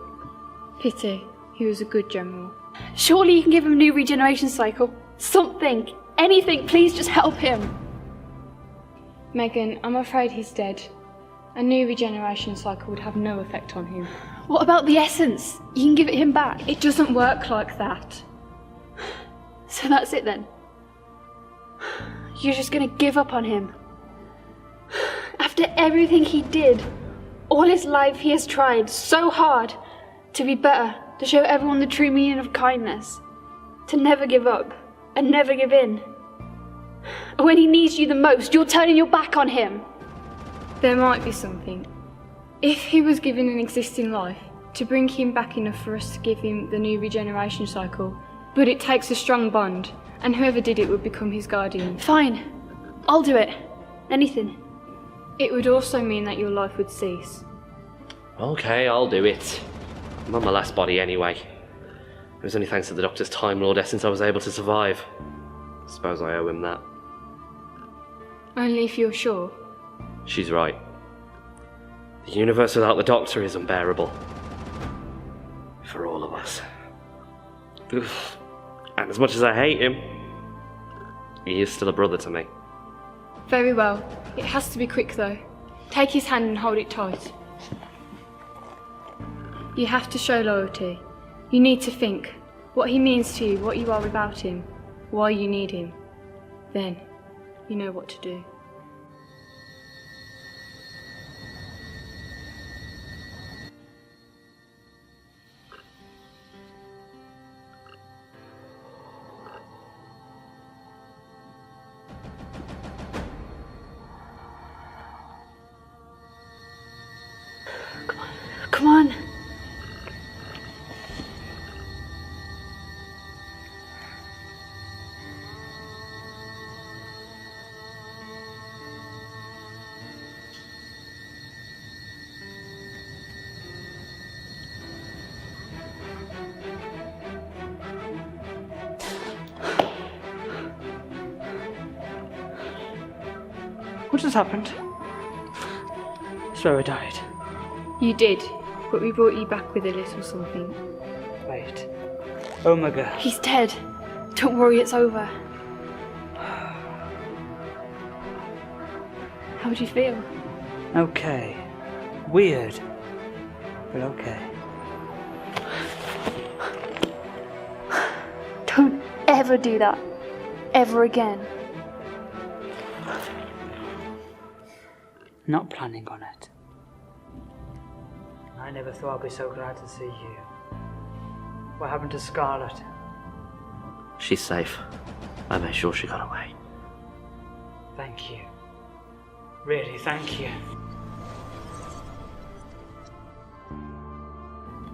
Pity. He was a good general. Surely you can give him a new regeneration cycle. Something. Anything. Please just help him. Megan, I'm afraid he's dead. A new regeneration cycle would have no effect on him. What about the essence? You can give it him back. It doesn't work like that. So that's it then? You're just gonna give up on him? After everything he did, all his life he has tried so hard to be better, to show everyone the true meaning of kindness, to never give up and never give in. When he needs you the most, you're turning your back on him. There might be something. If he was given an existing life, to bring him back enough for us to give him the new regeneration cycle, but it takes a strong bond, and whoever did it would become his guardian. Fine. I'll do it. Anything. It would also mean that your life would cease. Okay, I'll do it. I'm on my last body anyway. It was only thanks to the Doctor's Time Lord essence I was able to survive. I suppose I owe him that. Only if you're sure. She's right. The universe without the Doctor is unbearable. For all of us. Oof. And as much as I hate him, he is still a brother to me. Very well. It has to be quick though. Take his hand and hold it tight. You have to show loyalty. You need to think what he means to you, what you are without him, why you need him. Then you know what to do. Come on. What just happened? I swear I died. You did, but we brought you back with a little something. Wait. Omega. He's dead. Don't worry, it's over. How do you feel? Okay. Weird. But okay. Don't ever do that. Ever again. Not planning on it. I never thought I'd be so glad to see you. What happened to Scarlett? She's safe. I made sure she got away. Thank you. Really, thank you.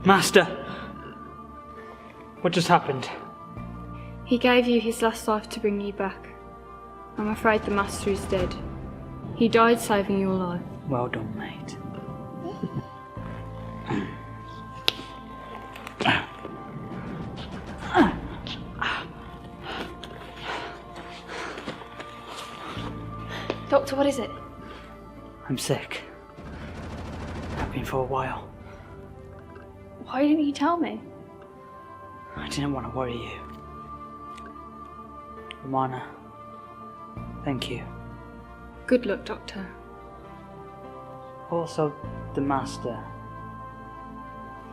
Master! What just happened? He gave you his last life to bring you back. I'm afraid the Master is dead. He died saving your life. Well done, mate. Doctor, what is it? I'm sick. I've been for a while. Why didn't you tell me? I didn't want to worry you. Romana, thank you. Good luck, Doctor. Also, the Master.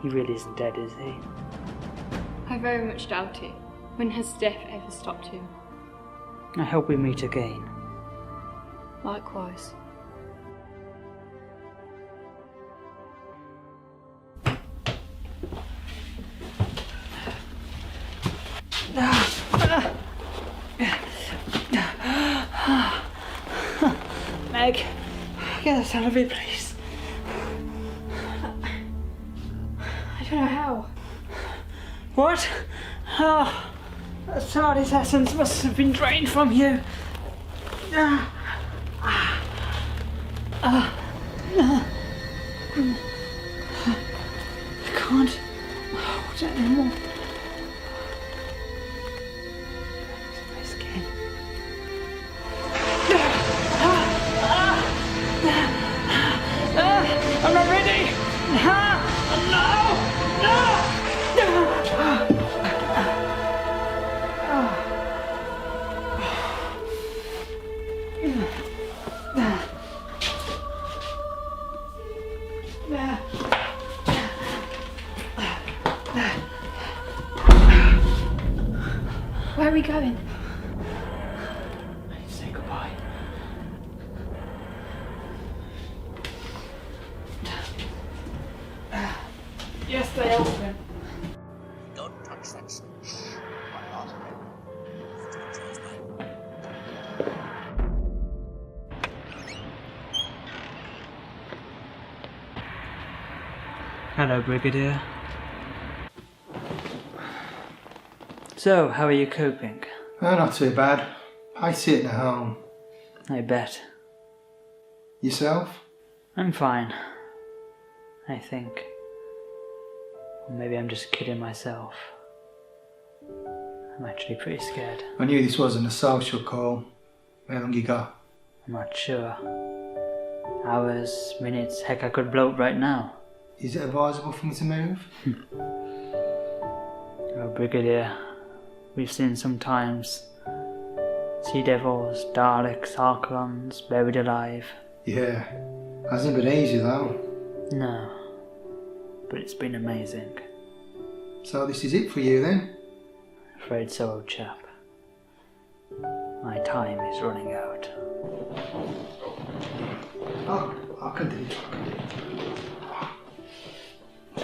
He really isn't dead, is he? I very much doubt it. When has death ever stopped him? I hope we meet again. Likewise. Meg, get us out of here, please. I don't know how. What? Oh, Sardi's essence must have been drained from you. I can't hold it anymore. My skin. I'm not ready. No! No! Where are we going? Say goodbye. Yes, they open. Don't touch that switch. Hello, Brigadier. So, how are you coping? Oh, not too bad. I sitting at home. I bet. Yourself? I'm fine. I think. Or maybe I'm just kidding myself. I'm actually pretty scared. I knew this wasn't a social call. How long you got? I'm not sure. Hours, minutes, heck, I could blow up right now. Is it advisable for me to move? Oh, Brigadier, we've seen sometimes sea devils, Daleks, Archons, buried alive. Yeah. Hasn't been easy though. No, but it's been amazing. So this is it for you then? Afraid so, old chap. My time is running out. Oh, I can do it.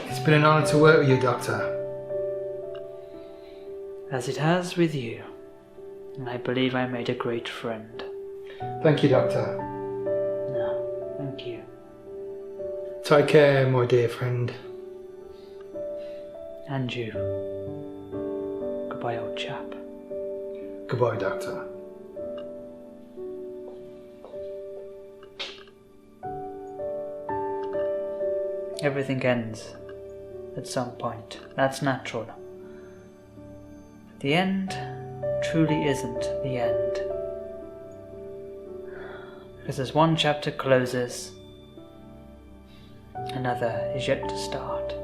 It's been an honour to work with you, Doctor. As it has with you. And I believe I made a great friend. Thank you, Doctor. No, thank you. Take care, my dear friend. And you. Goodbye, old chap. Goodbye, Doctor. Everything ends at some point. That's natural. The end truly isn't the end. Because as one chapter closes, another is yet to start.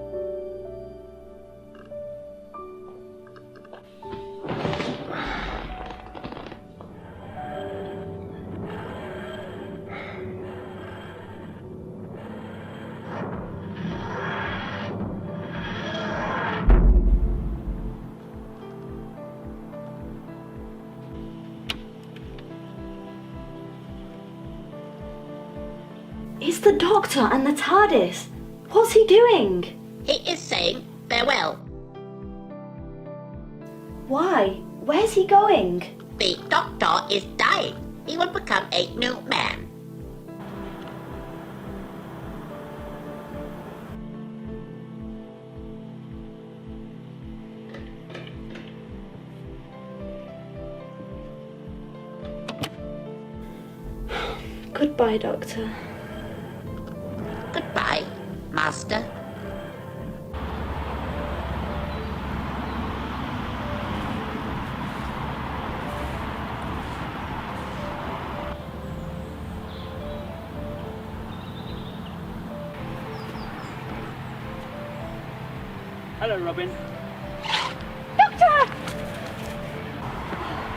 It's the Doctor and the TARDIS. What's he doing? He is saying farewell. Why? Where's he going? The Doctor is dying. He will become a new man. Goodbye, Doctor. Goodbye, Master. Hello, Robin. Doctor!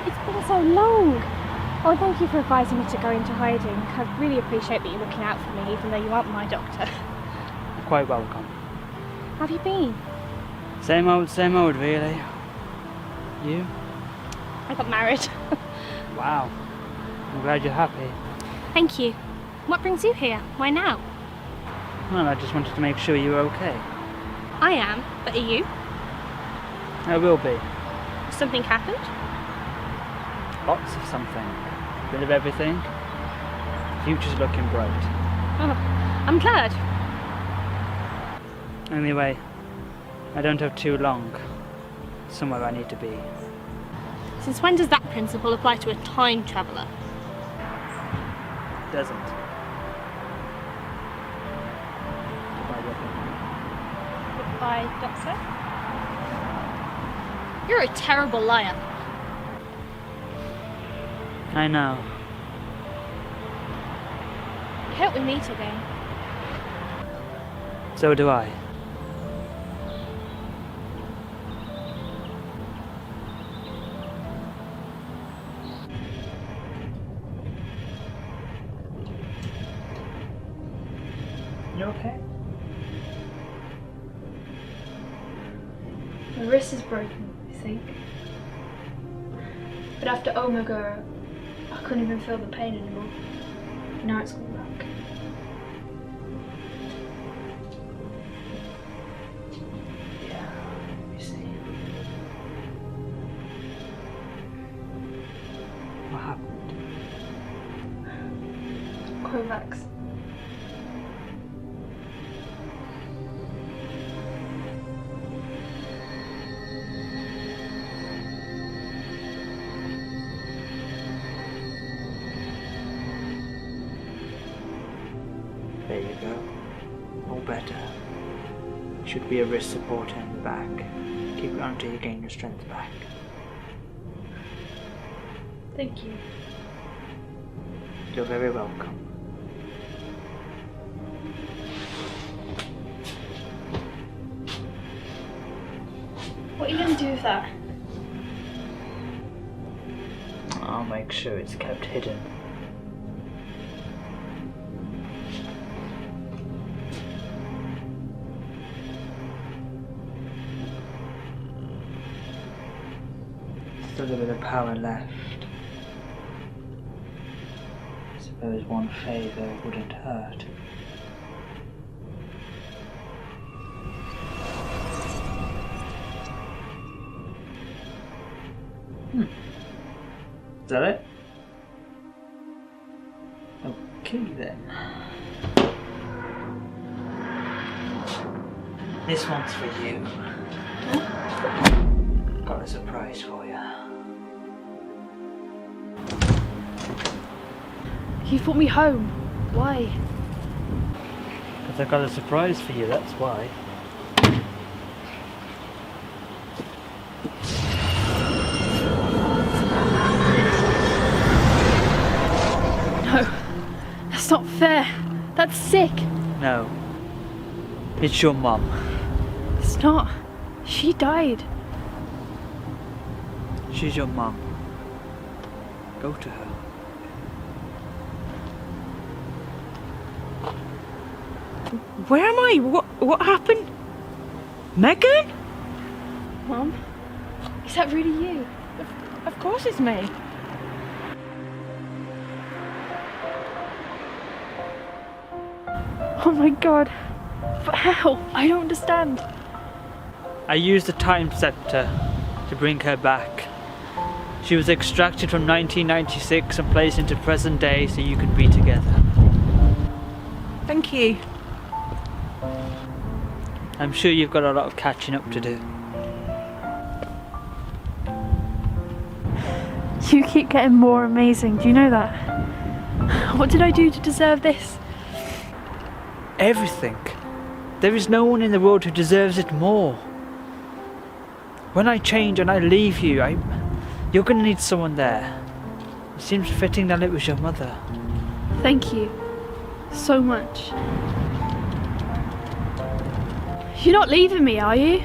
It's been so long. Oh, thank you for advising me to go into hiding. I really appreciate that you're looking out for me, even though you aren't my doctor. You're quite welcome. How have you been? Same old, really. You? I got married. Wow. I'm glad you're happy. Thank you. What brings you here? Why now? Well, I just wanted to make sure you were okay. I am, but are you? I will be. Something happened? Lots of something. A bit of everything. Future's looking bright. Oh, I'm glad. Anyway, I don't have too long. Somewhere I need to be. Since when does that principle apply to a time traveller? Doesn't. Goodbye, Robin. Goodbye, Doctor. You're a terrible liar. I know. I hope we meet again. So do I. You okay? My wrist is broken, I think. But after Omega, I couldn't even feel the pain anymore. Now it's gone back. Yeah, let me see. What happened? Kovacs. There you go. All better. Should be a wrist supporter in the back. Keep it on until you gain your strength back. Thank you. You're very welcome. What are you going to do with that? I'll make sure it's kept hidden. Still a bit of power left. I suppose one favour wouldn't hurt. Is that it? Okay then. This one's for you. Got a surprise for you. You brought me home. Why? Because I got a surprise for you, that's why. No, that's not fair. That's sick. No. It's your mum. It's not. She died. She's your mum. Go to her. Where am I? What happened? Megan? Mom? Is that really you? Of course it's me. Oh my god. But how? I don't understand. I used the time scepter to bring her back. She was extracted from 1996 and placed into present day so you could be together. Thank you. I'm sure you've got a lot of catching up to do. You keep getting more amazing, do you know that? What did I do to deserve this? Everything. There is no one in the world who deserves it more. When I change and I leave you, you're going to need someone there. It seems fitting that it was your mother. Thank you. So much. You're not leaving me, are you?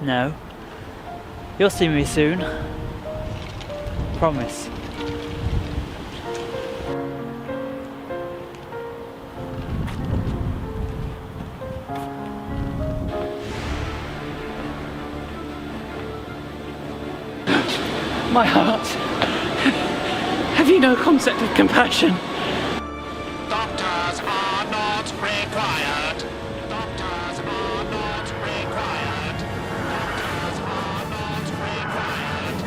No. You'll see me soon. Promise. My heart. Have you no concept of compassion? Doctors are not required. Doctors are not required. Doctors are not required.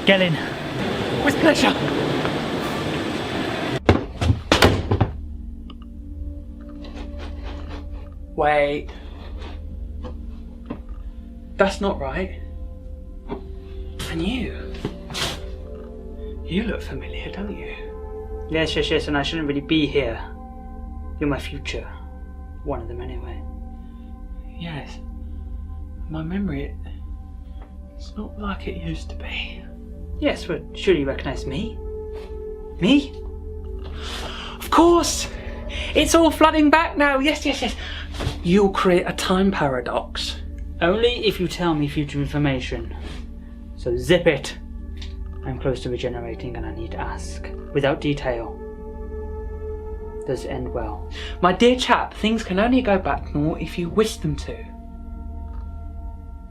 Get in. With pleasure. Wait. That's not right. And you look familiar, don't you? Yes, and I shouldn't really be here. You're my future. One of them anyway. Yes. My memory, it's not like it used to be. Yes, but surely you recognise me? Me? Of course! It's all flooding back now, yes. You'll create a time paradox. Only if you tell me future information. So zip it. I'm close to regenerating and I need to ask. Without detail. does it end well? My dear chap, things can only go back to normal if you wish them to.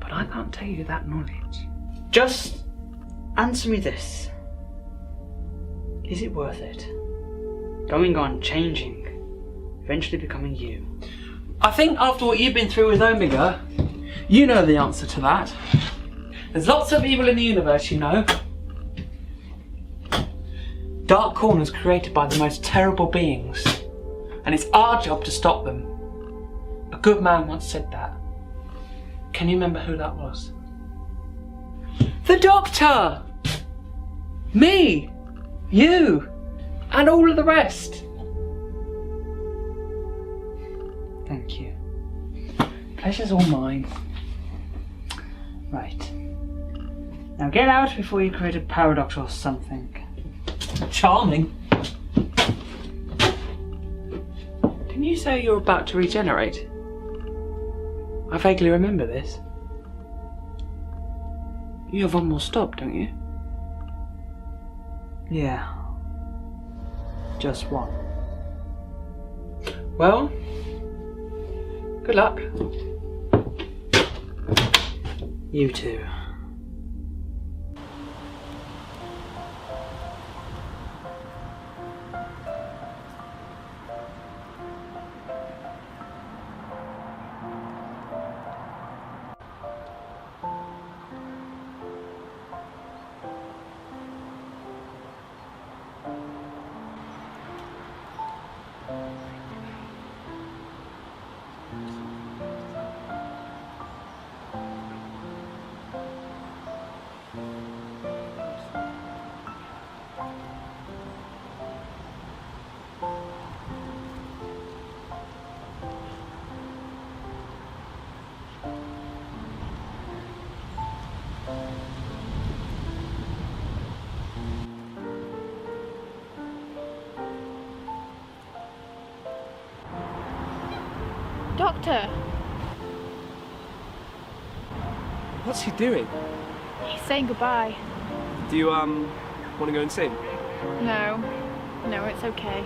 But I can't tell you that knowledge. Just answer me this. Is it worth it? Going on, changing, eventually becoming you. I think after what you've been through with Omega, you know the answer to that. There's lots of evil in the universe, you know. Dark corners created by the most terrible beings. And it's our job to stop them. A good man once said that. Can you remember who that was? The Doctor! Me! You! And all of the rest! Thank you. Pleasure's all mine. Right. Now get out before you create a paradox or something. Charming. Didn't you say you're about to regenerate? I vaguely remember this. You have one more stop, don't you? Yeah. Just one. Well, good luck. You too. Doctor! What's he doing? He's saying goodbye. Do you, want to go and sing? No. No, it's okay.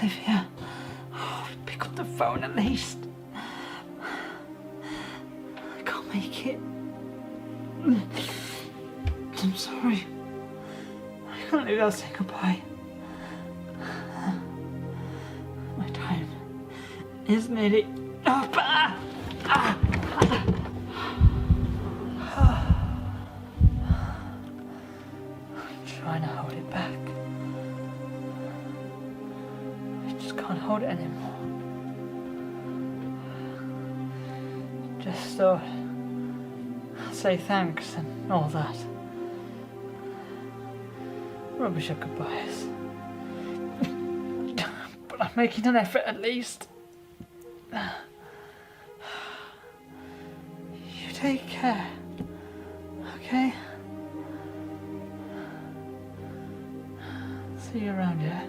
Olivia, pick up the phone at least. I can't make it. I'm sorry. I can't leave without saying goodbye. My time is nearly up. I'm trying to hold it back. I just can't hold it anymore. Just thought I'd say thanks and all that. Rubbish of goodbyes. But I'm making an effort at least. You take care, okay? See you around here.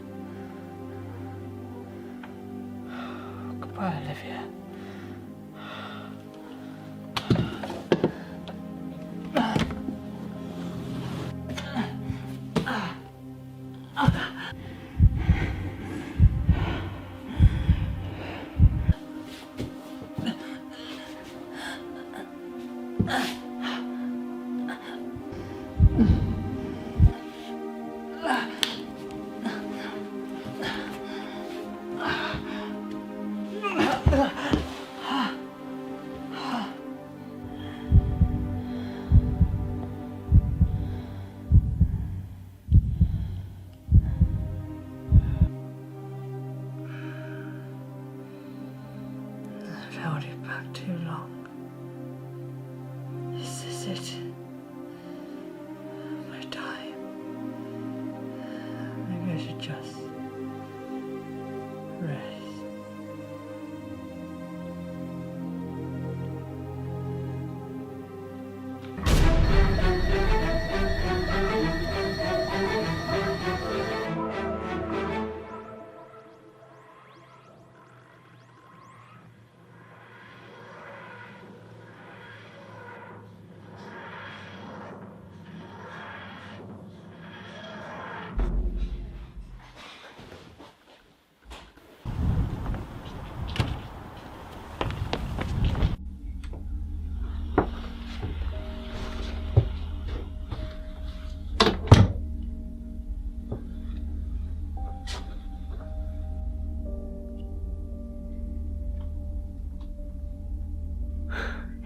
Goodbye, Olivia.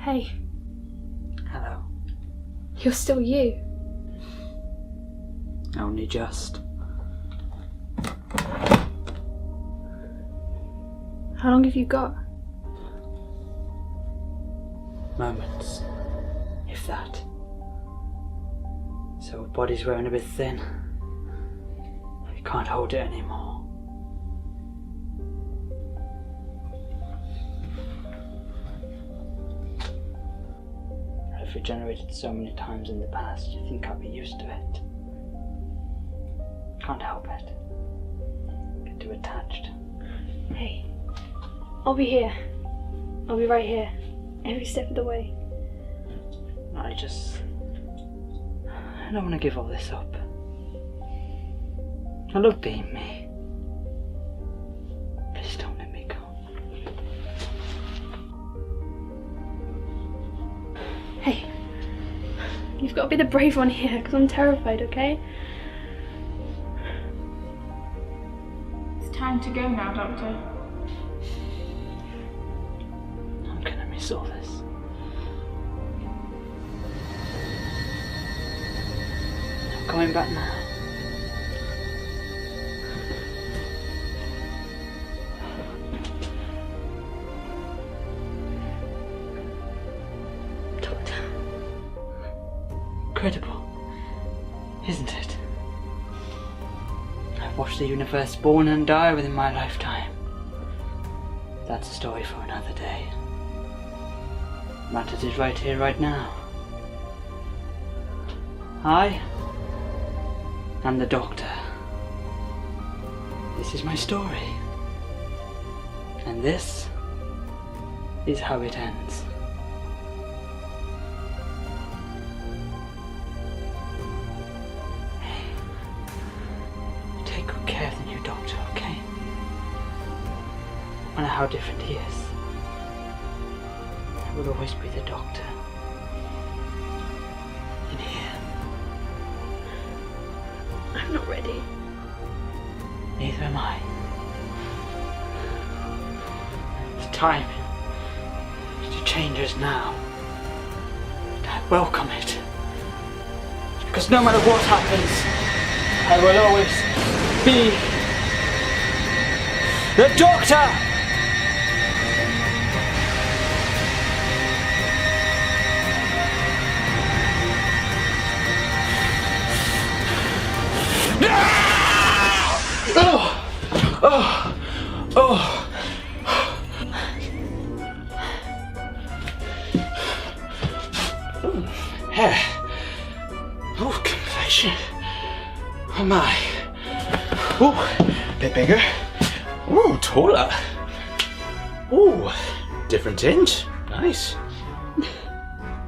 Hey. Hello. You're still you. Only just. How long have you got? Moments. If that. So body's wearing a bit thin. We can't hold it anymore. I've regenerated so many times in the past, you think I'll be used to it. Can't help it. Get too attached. Hey. I'll be here. I'll be right here. Every step of the way. I don't want to give all this up. I love being me. Please don't let me go. Hey. You've got to be the brave one here, because I'm terrified, okay? It's time to go now, Doctor. I'm gonna miss all this. I'm coming back now. Incredible, isn't it? I've watched the universe born and die within my lifetime. That's a story for another day. Matters is right here, right now. I am the Doctor. This is my story. And this is how it ends. Take good care of the new Doctor, okay? No matter how different he is, I will always be the Doctor. In here. I'm not ready. Neither am I. The time to change us now. And I welcome it. Because no matter what happens, I will always be the Doctor! Hair. Oh, complexion. Oh my. Oh, bit bigger. Oh, taller. Oh, different tint. Nice.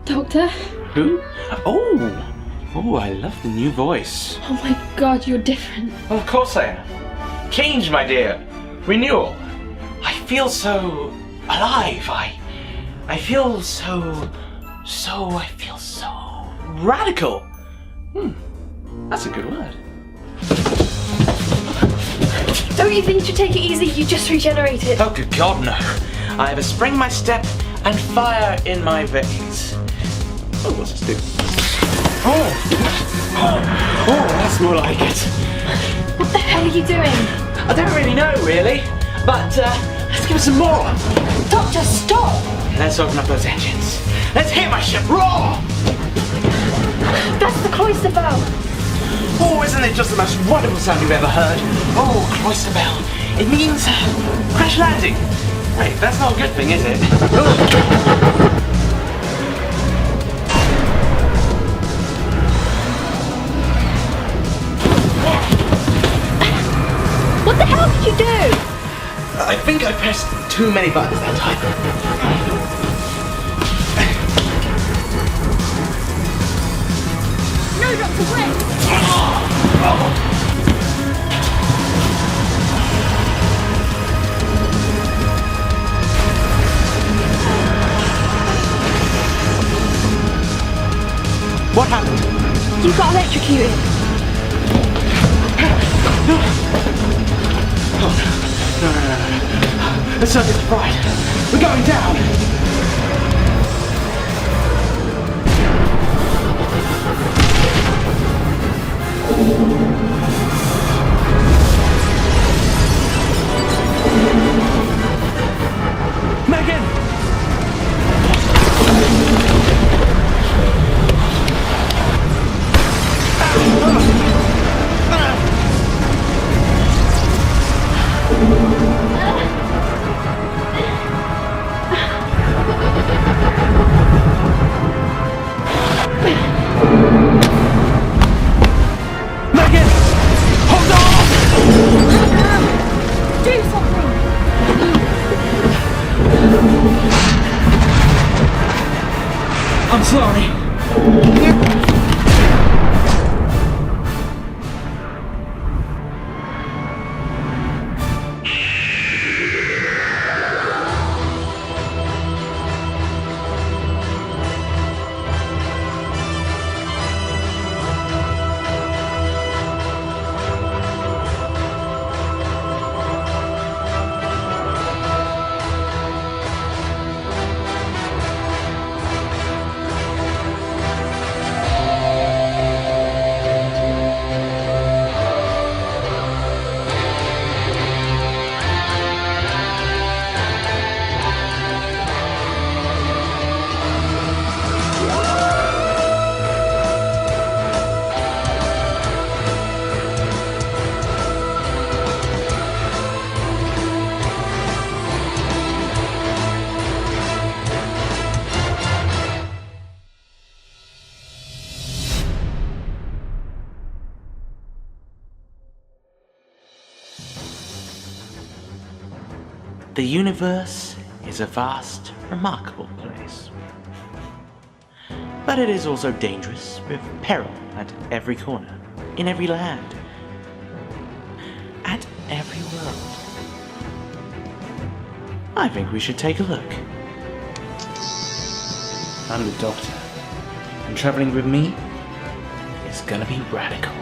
Doctor? Who? Oh, I love the new voice. Oh my god, you're different. Well, of course I am. Change, my dear. Renewal. I feel so alive. I feel so radical. That's a good word. Don't you think you should take it easy? You just regenerated. Oh, good God, no. I have a spring in my step and fire in my veins. Oh, what's this do? Oh, that's more like it. What the hell are you doing? I don't really know, really. But, let's give it some more. Doctor, stop! Let's open up those engines. Let's hit my ship raw! That's the cloister bell. Oh, isn't it just the most wonderful sound you've ever heard? Oh, cloister bell. It means crash landing. Wait, that's not a good thing, is it? What the hell did you do? I think I pressed too many buttons that time. No, Doctor, wait! What happened? You got electrocuted. No. The circuit's fried. We're going down. Megan! Hold on! Do something! I'm sorry. The universe is a vast, remarkable place. But it is also dangerous, with peril at every corner, in every land, at every world. I think we should take a look. I'm the Doctor, and traveling with me is gonna be radical.